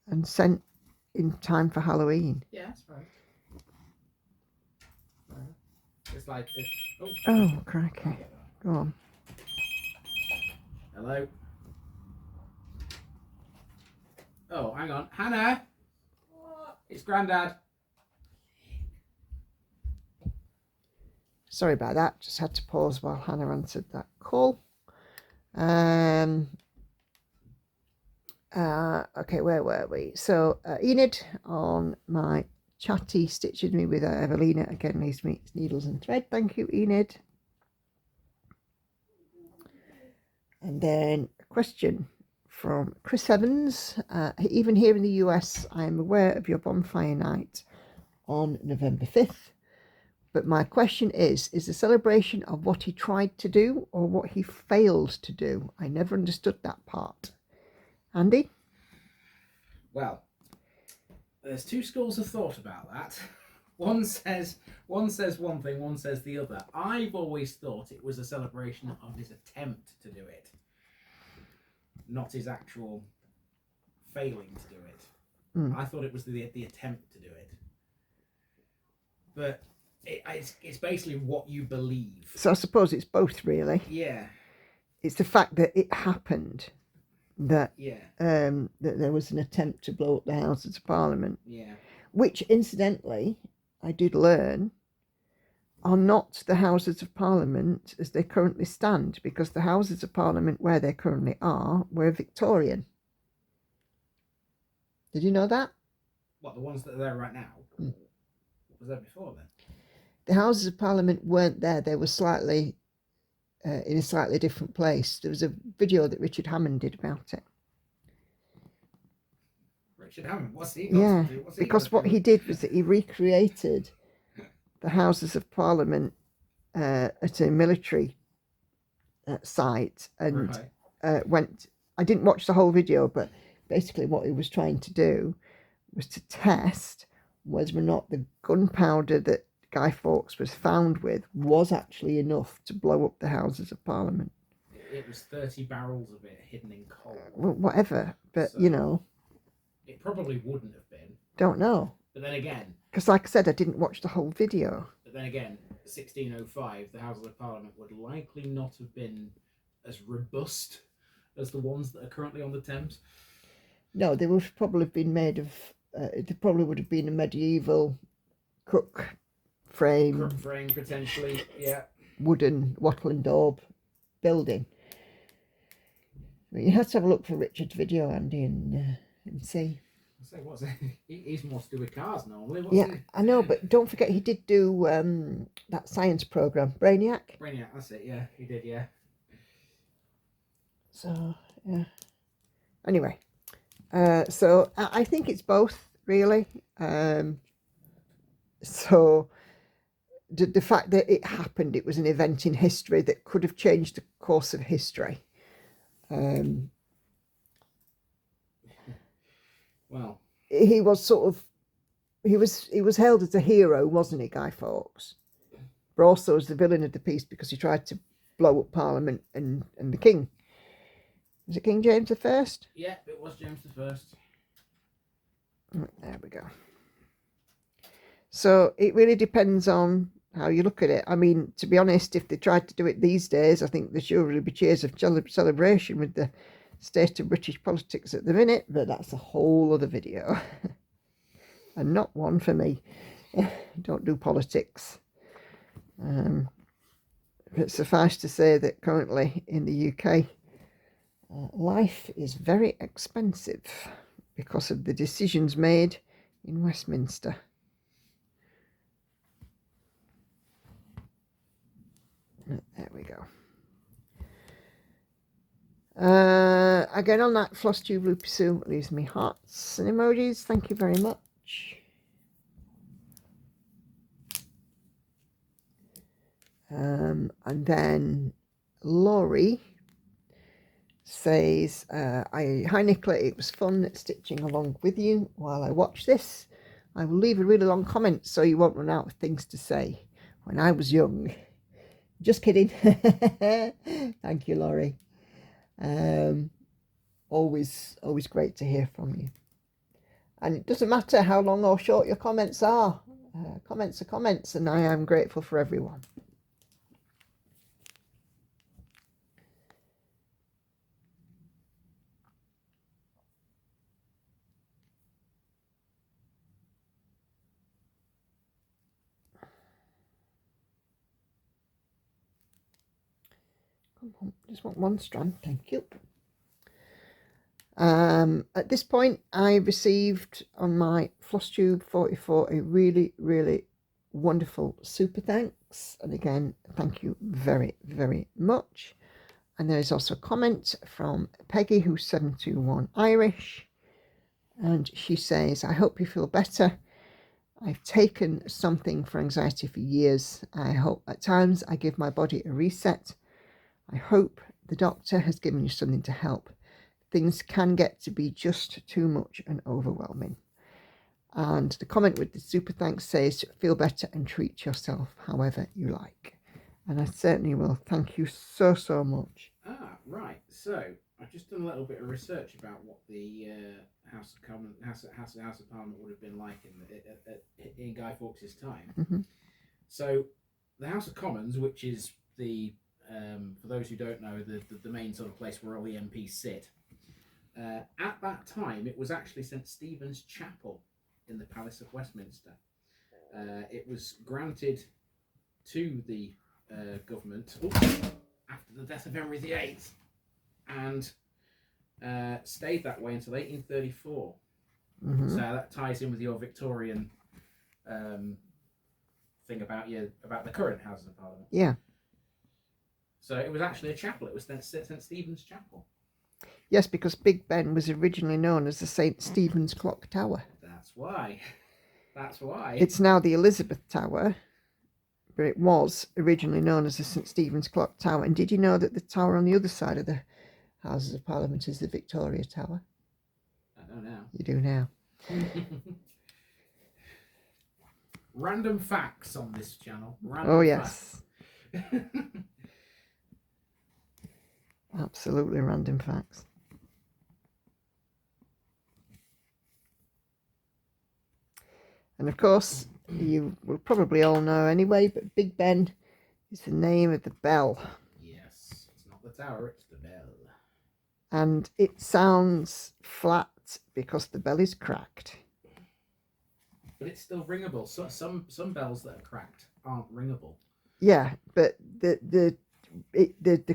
and sent in time for Halloween. Yeah, that's right. It's like... Oh, crikey. Go on. Hello? Oh, hang on. Hannah! It's Grandad. Sorry about that. Just had to pause while Hannah answered that call. Okay, where were we? So Enid on my chatty stitching me with Evelina again leaves me needles and thread. Thank you, Enid. And then a question from Chris Evans. Even here in the US, I am aware of your bonfire night on November 5th. But my question is the celebration of what he tried to do or what he failed to do? I never understood that part. Andy? Well, there's 2 schools of thought about that. One says one thing, one says the other. I've always thought it was a celebration of his attempt to do it, not his actual failing to do it. I thought it was the attempt to do it. But it's basically what you believe. So I suppose it's both, really. Yeah. it's the fact that it happened that Yeah. that there was an attempt to blow up the Houses of Parliament, Yeah. which incidentally I did learn are not the Houses of Parliament as they currently stand, because the Houses of Parliament where they currently are were Victorian. Did you know that? What, the ones that are there right now? Mm. Was there before then? The Houses of Parliament weren't there. They were slightly in a slightly different place. There was a video that Richard Hammond did about it. Richard Hammond, what's he got to do? What's he because got to what he did was that he recreated the Houses of Parliament at a military site, and went. I didn't watch the whole video, but basically what he was trying to do was to test whether or not the gunpowder that Guy Fawkes was found with was actually enough to blow up the Houses of Parliament. It was 30 barrels of it hidden in coal. Well, whatever, but So, you know. It probably wouldn't have been. Don't know. But then again. Because like I said, I didn't watch the whole video. But then again, 1605, the Houses of Parliament would likely not have been as robust as the ones that are currently on the Thames. No, they would probably have been made of. They probably would have been a medieval crook frame. Crook frame, potentially, yeah. Wooden wattle and daub building. But you have to have a look for Richard's video, Andy, and see. I say, what's it? He's more to do with cars normally. I know, but don't forget he did do that science program, Brainiac. Brainiac, that's it. Yeah, he did. Yeah. So yeah. Anyway, so I think it's both really. So the fact that it happened, it was an event in history that could have changed the course of history. Well, he was hailed as a hero, wasn't he, Guy Fawkes? But also as the villain of the piece because he tried to blow up Parliament and the King. Was it King James I? Yeah, it was James I. There we go. So it really depends on how you look at it. I mean, to be honest, if they tried to do it these days, I think there should really be cheers of celebration with the state of British politics at the minute, but that's a whole other video. And not one for me. Don't do politics. But suffice to say that currently in the UK, life is very expensive because of the decisions made in Westminster. There we go. Again on that Flosstube Loopy Sue leaves me hearts and emojis. Thank you very much. And then Laurie says, hi Nicola, it was fun stitching along with you while I watch this. I will leave a really long comment so you won't run out of things to say. When I was young. Just kidding. Thank you, Laurie. Always great to hear from you. And it doesn't matter how long or short your comments are. Comments are comments, and I am grateful for everyone. Come on, just want one strand, thank you. At this point, I received on my Flosstube 44 a really, really wonderful super thanks. And again, thank you very, very much. And there is also a comment from Peggy, who's 721 Irish. And she says, I hope you feel better. I've taken something for anxiety for years. I hope at times I give my body a reset. I hope the doctor has given you something to help. Things can get to be just too much and overwhelming. And the comment with the super thanks says, feel better and treat yourself however you like. And I certainly will. Thank you so, so much. Ah, right. So I've just done a little bit of research about what the House of Parliament would have been like in Guy Fawkes' time. Mm-hmm. So the House of Commons, which is the for those who don't know, the main sort of place where all the MPs sit. At that time, it was actually St Stephen's Chapel in the Palace of Westminster. It was granted to the government after the death of Henry VIII, and stayed that way until 1834. So that ties in with your Victorian thing about the current Houses of Parliament. Yeah. So it was actually a chapel. It was St Stephen's Chapel. Yes, because Big Ben was originally known as the St Stephen's Clock Tower. That's why. That's why. It's now the Elizabeth Tower, but it was originally known as the St Stephen's Clock Tower. And did you know that the tower on the other side of the Houses of Parliament is the Victoria Tower? I don't know. You do now. Random facts on this channel. Oh, yes. Absolutely random facts. And of course, you will probably all know anyway, but Big Ben is the name of the bell. Yes, it's not the tower, it's the bell. And it sounds flat because the bell is cracked. But it's still ringable. So some bells that are cracked aren't ringable. Yeah, but the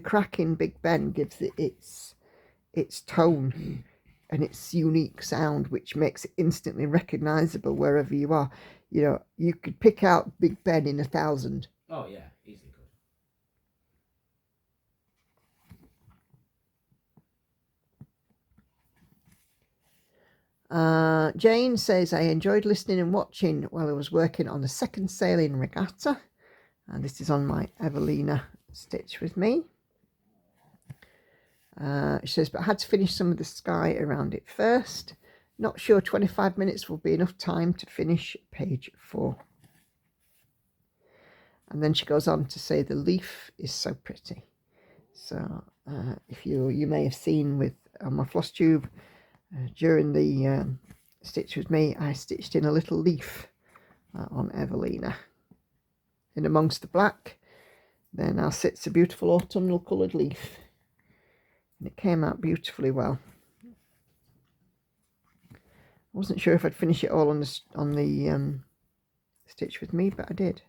crack in Big Ben gives it its tone and its unique sound, which makes it instantly recognizable wherever you are. You know, you could pick out Big Ben in 1,000. Oh yeah, easily could. Jane says, I enjoyed listening and watching while I was working on the second sailing regatta. And this is on my Evelina Stitch with Me. She says, but I had to finish some of the sky around it first. Not sure 25 minutes will be enough time to finish page 4. And then she goes on to say the leaf is so pretty. So if you may have seen with on my Flosstube during the Stitch with Me, I stitched in a little leaf on Evelina. And amongst the black, there now sits a beautiful autumnal coloured leaf. And it came out beautifully well. I wasn't sure if I'd finish it all on the Stitch with Me, but I did.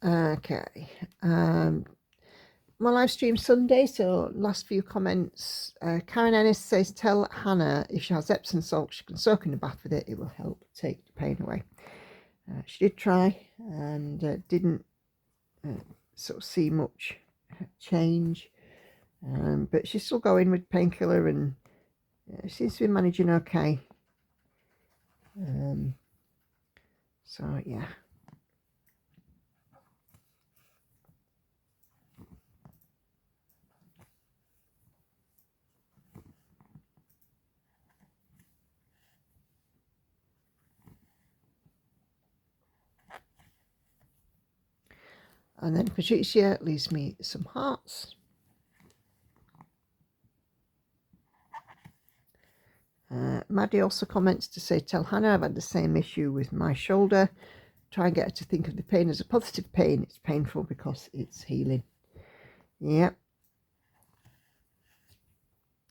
Okay. My live stream Sunday, so last few comments. Karen Ennis says, tell Hannah if she has Epsom salt, she can soak in the bath with it. It will help take the pain away. She did try and didn't sort of see much change. But she's still going with painkiller and seems to be managing okay. So, yeah. And then Patricia leaves me some hearts. Maddie also comments to say, tell Hannah I've had the same issue with my shoulder. Try and get her to think of the pain as a positive pain. It's painful because it's healing. Yeah.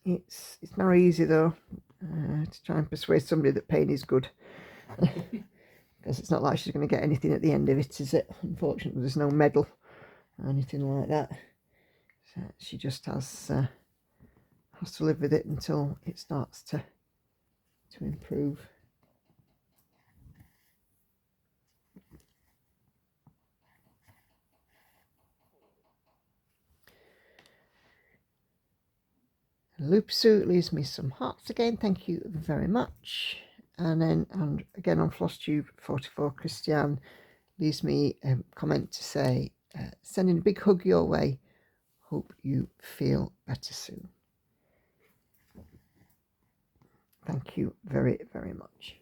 It's not easy though to try and persuade somebody that pain is good. Because it's not like she's going to get anything at the end of it, is it? Unfortunately, there's no medal or anything like that. So she just has to live with it until it starts to improve. Loopsuit leaves me some hearts again. Thank you very much. And then again on Flosstube 44, Christiane leaves me a comment to say, sending a big hug your way. Hope you feel better soon. Thank you very, very much.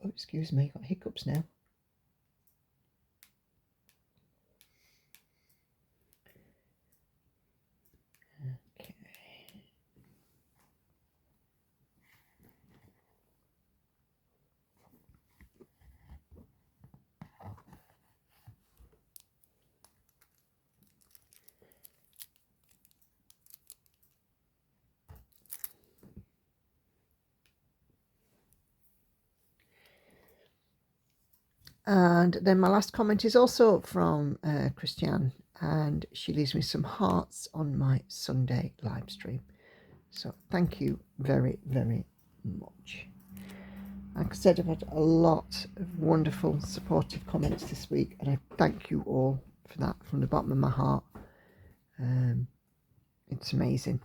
Oh, excuse me, got hiccups now. Okay. And then my last comment is also from Christiane, and she leaves me some hearts on my Sunday live stream. So thank you very, very much. Like I said, I've had a lot of wonderful supportive comments this week, and I thank you all for that from the bottom of my heart. It's amazing.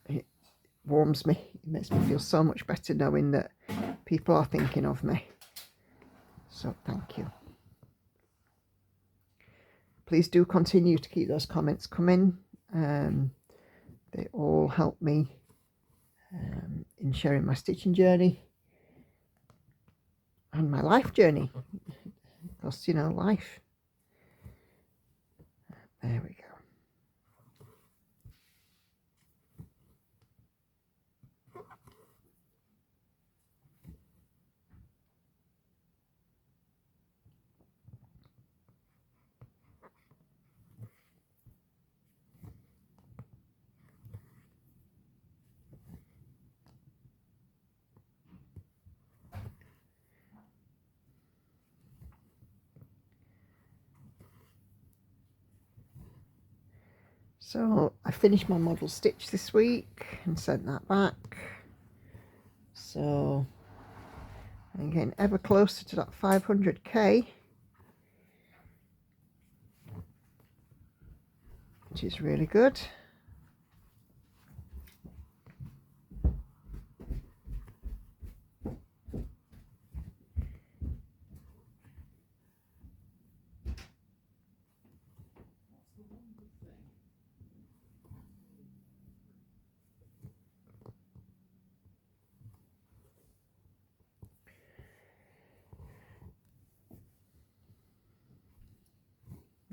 It warms me. It makes me feel so much better knowing that people are thinking of me. So thank you. Please do continue to keep those comments coming. They all help me in sharing my stitching journey and my life journey. Because, you know, life. There we go. So I finished my model stitch this week and sent that back. So I'm getting ever closer to that 500k, which is really good.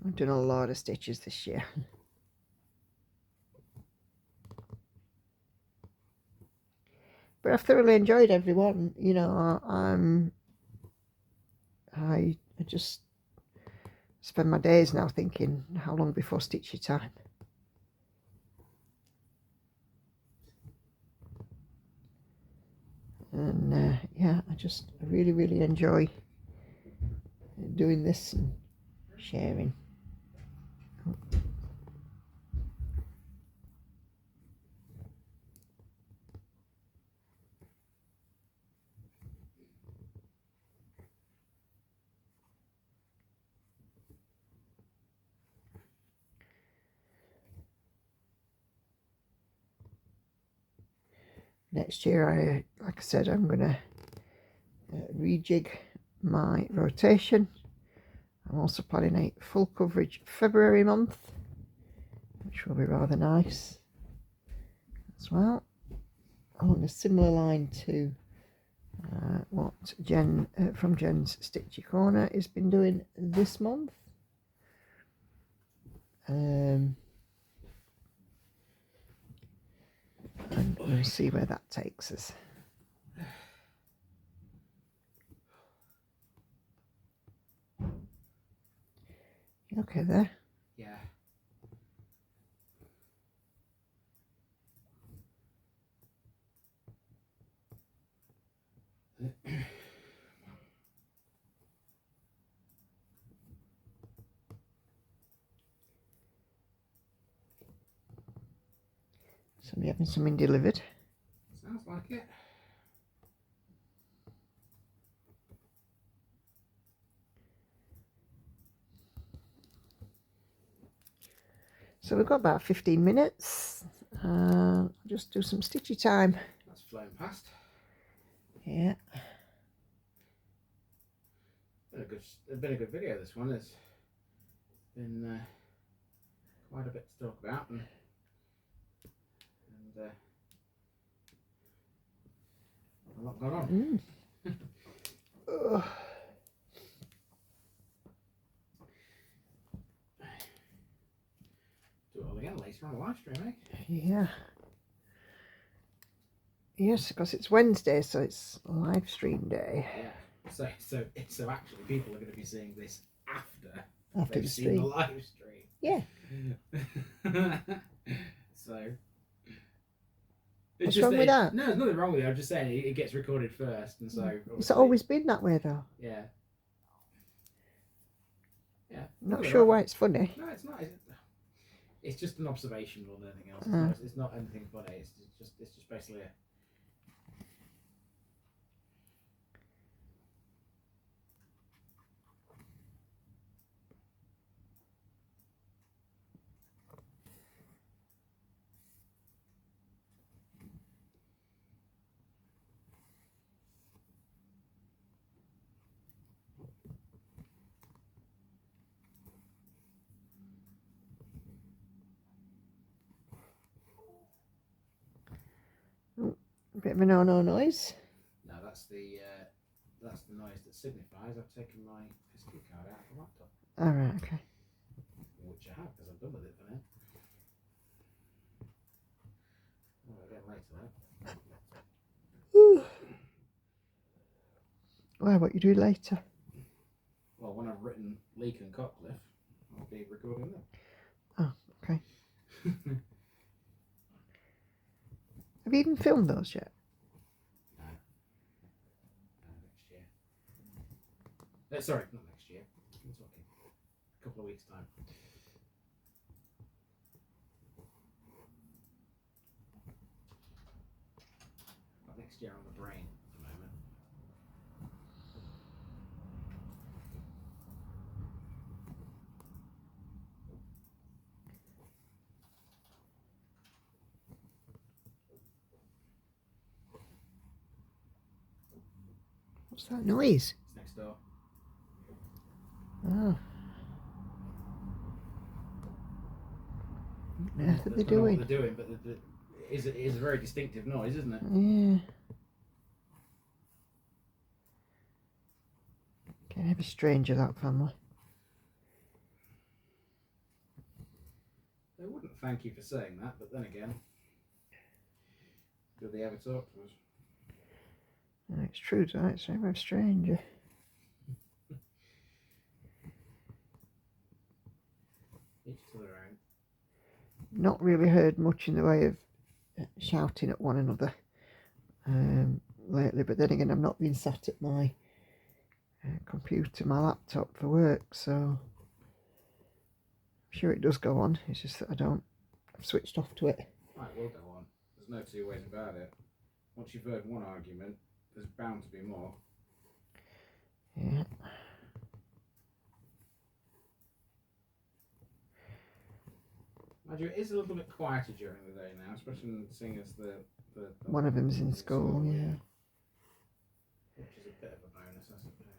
I've done a lot of stitches this year. But I've thoroughly enjoyed everyone. You know, I just spend my days now thinking, how long before stitchy time? And yeah, I really, really enjoy doing this and sharing. Next year, like I said, I'm going to rejig my rotation. I'm also planning a full coverage February month, which will be rather nice as well, along a similar line to what Jen from Jen's Stitchy Corner has been doing this month. And we'll see where that takes us. You okay there? Yeah. Somebody having something delivered. Sounds like it. So we've got about 15 minutes. I'll just do some stitchy time. That's flown past. Yeah. It's been a good video, this one. It's been quite a bit to talk about, and a lot going on. Do it all again later on the live stream, eh? Yeah. Yes, because it's Wednesday, so it's live stream day. Yeah. So actually, people are going to be seeing this after After they've the seen the stream. live stream. Yeah. So. What's wrong with that? No, there's nothing wrong with it. I'm just saying it gets recorded first, and so. It's always been that way, though. Yeah. Yeah. I'm not sure why it's funny. No, it's not. It's just an observation more than anything else. It's not anything funny. It's just basically a. A bit of a no-no noise. No, that's the noise that signifies I've taken my SD card out of the laptop. Alright, okay. Which I have, because I'm done with it for now. Oh, again later though. Well, what you do later? Well, when I've written Leek and Cutcliffe, I'll be recording them. Oh, okay. Have you even filmed those yet? No. Next year. Sorry, not next year. I'm talking a couple of weeks' time. Got next year on the brain at the moment. What's that noise? It's next door. Oh. What on earth are they That's not doing? what they're doing, but it is a very distinctive noise, isn't it? Yeah. Can't have a stranger, that family. They wouldn't thank you for saying that, but then again, do they ever talk to us? No, it's true, though. It's never a stranger. Each to their own. Not really heard much in the way of shouting at one another lately, but then again, I've not been sat at my computer, my laptop for work, so I'm sure it does go on. It's just that I've switched off to it. Right, will go on. There's no two ways about it. Once you've heard one argument, there's bound to be more. Yeah. Mind you, it is a little bit quieter during the day now, especially seeing as the One of them's in school, yeah. Which is a bit of a bonus, I suppose.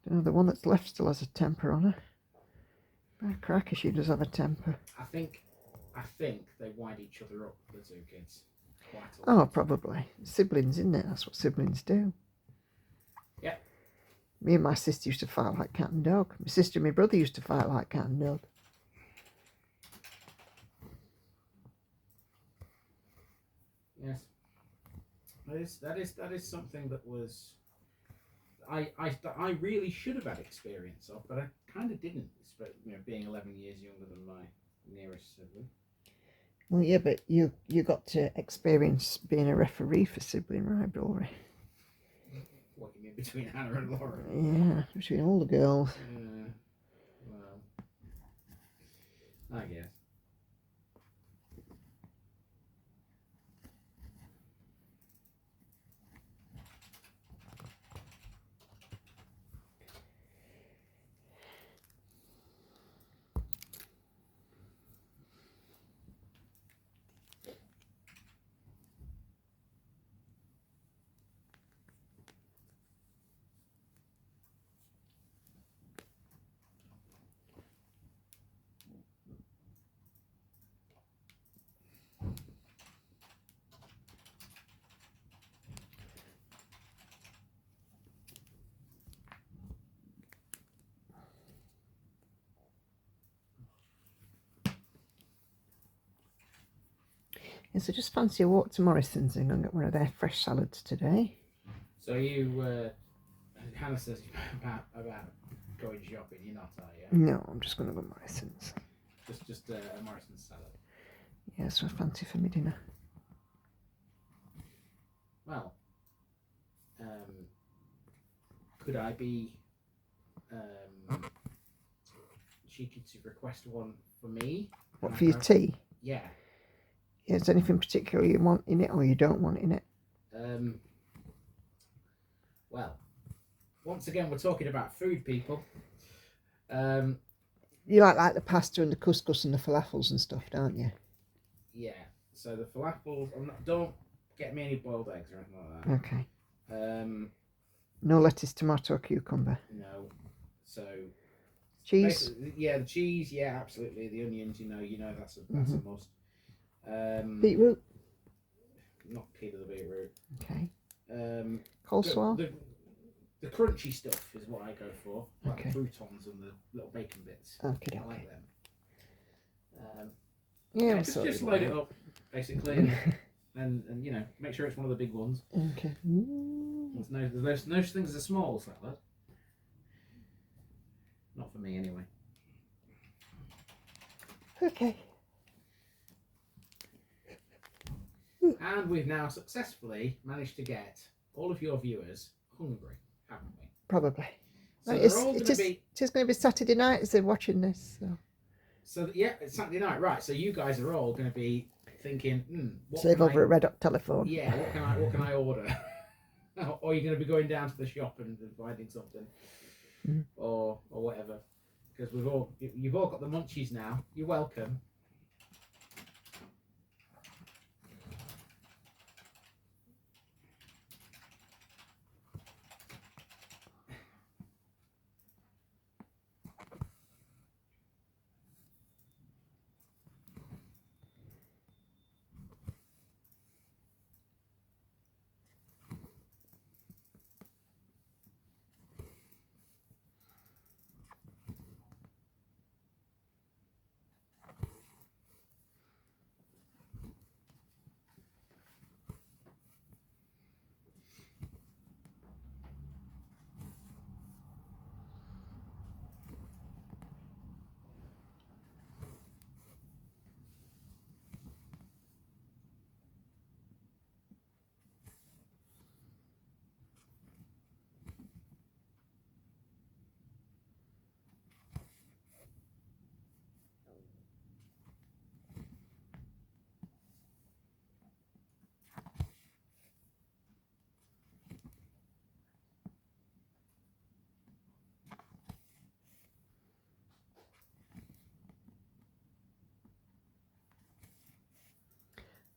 Don't know, the one that's left still has a temper on her. By cracker, she does have a temper. I think they wind each other up, the two kids, quite a Oh, lot. probably. Siblings, isn't it? That's what siblings do. Yeah. Me and my sister used to fight like cat and dog. My sister and my brother used to fight like cat and dog. Yes. That is something that was I really should have had experience of, but I kind of didn't. Being 11 years younger than my nearest sibling. Well, yeah, but you got to experience being a referee for sibling rivalry. What you mean between Hannah and Laura? Yeah, between all the girls. Well, I guess. Yes, I just fancy a walk to Morrison's and go and get one of their fresh salads today. So you, Hannah says about going shopping. You're not, are you? No, I'm just going to go to Morrison's. Just a Morrison's salad. Yeah, so I fancy for me dinner. Well, could I be cheeky to request one for me? What, for your tea? Yeah. Is there anything particular you want in it or you don't want in it? Well, once again, we're talking about food, people. You like the pasta and the couscous and the falafels and stuff, don't you? Yeah. So the falafels, don't get me any boiled eggs or anything like that. Okay. No lettuce, tomato, or cucumber? No. So cheese? Yeah, the cheese, yeah, absolutely. The onions, you know that's a must. Beetroot? Not keen to the beetroot. Okay. Coleslaw? The crunchy stuff is what I go for, like okay. the croutons and the little bacon bits. Okay. I like them. Yeah, just load it up, basically, and you know, make sure it's one of the big ones. Okay. There's no such thing as a small salad. Not for me, anyway. Okay. And we've now successfully managed to get all of your viewers hungry, haven't we? Probably. So it is going to be Saturday night as they're watching this. So yeah, it's Saturday night, right? So you guys are all going to be thinking, save over a red hot telephone. Yeah, what can I order? Or you're going to be going down to the shop and finding something, or whatever. Because you've all got the munchies now. You're welcome.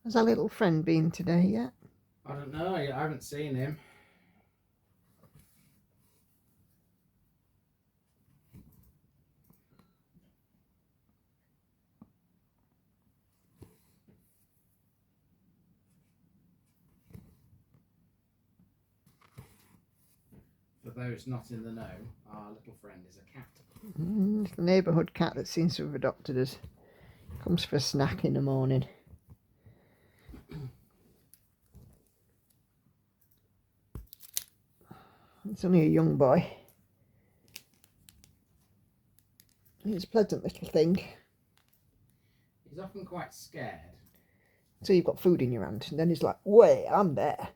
Has our little friend been today yet? I don't know. I haven't seen him. For those not in the know, our little friend is a cat. It's the neighbourhood cat that seems to have adopted us. Comes for a snack in the morning. It's only a young boy. He's a pleasant little thing. He's often quite scared. So you've got food in your hand, and then he's like, wait, I'm there.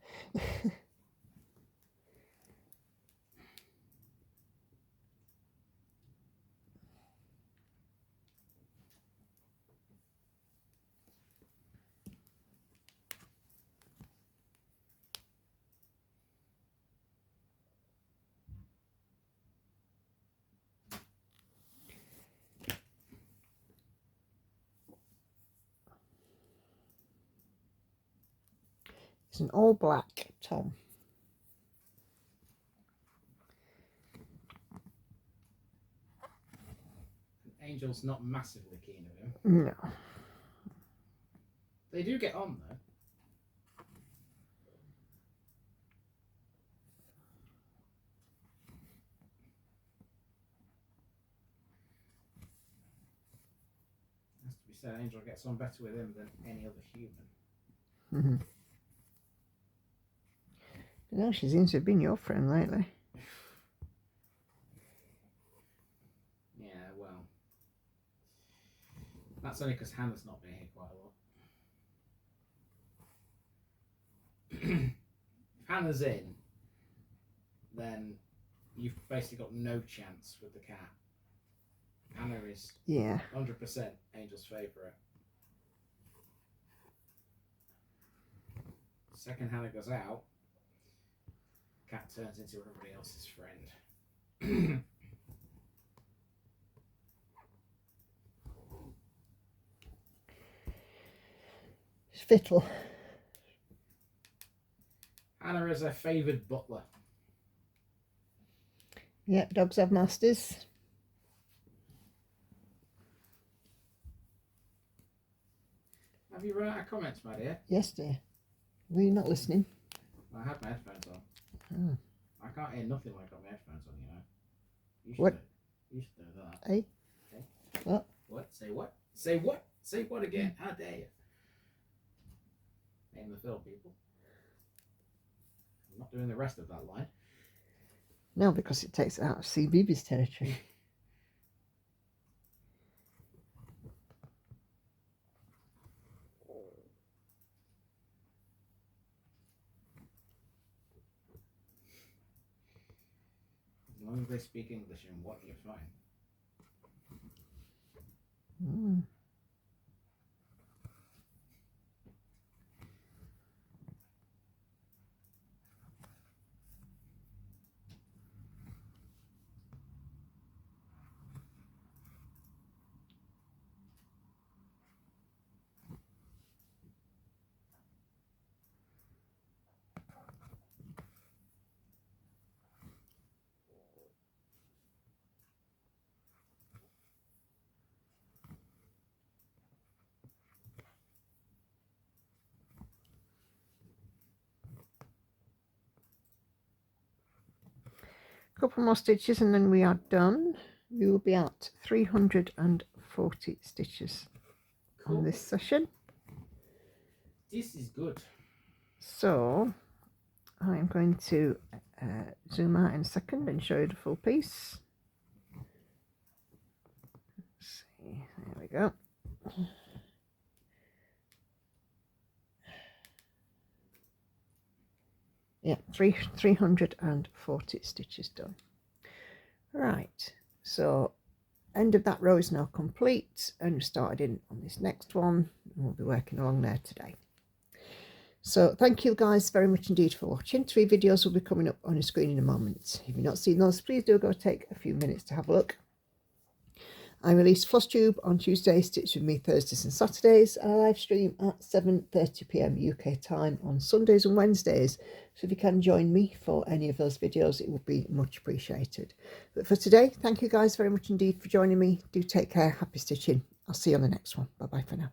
It's an all black Tom. Angel's not massively keen of him. No. They do get on though. Has to be said, Angel gets on better with him than any other human. Mm-hmm. No, she seems to have been your friend lately. Yeah, well, that's only because Hannah's not been here quite a lot. If Hannah's in, then you've basically got no chance with the cat. Hannah is 100% Angel's favourite. Second Hannah goes out, cat turns into everybody else's friend. Spittle. Hannah is her favoured butler. Yep, dogs have masters. Have you run out of comments, my dear? Yes, dear. Were you not listening? Well, I had my headphones on. Oh. I can't hear nothing when I've got my headphones on, you know. You should What? You should know that. Hey? Okay. What? What? Say what? Say what? Say what again? How dare you? Name the film, people. I'm not doing the rest of that line. No, because it takes it out of CBeebies territory. As long as they speak English and what, you're fine. Mm. Couple more stitches and then we are done. We will be at 340 stitches on this session. This is good. So I'm going to zoom out in a second and show you the full piece. Let's see, there we go. Yeah, 340 stitches done. Right, so end of that row is now complete, and we started in on this next one, and we'll be working along there today. So thank you guys very much indeed for watching. 3 videos will be coming up on your screen in a moment. If you've not seen those, please do go take a few minutes to have a look. I release Flosstube on Tuesdays, Stitch With Me Thursdays and Saturdays, and I live stream at 7:30 PM UK time on Sundays and Wednesdays. So if you can join me for any of those videos, it would be much appreciated. But for today, thank you guys very much indeed for joining me. Do take care. Happy stitching. I'll see you on the next one. Bye bye for now.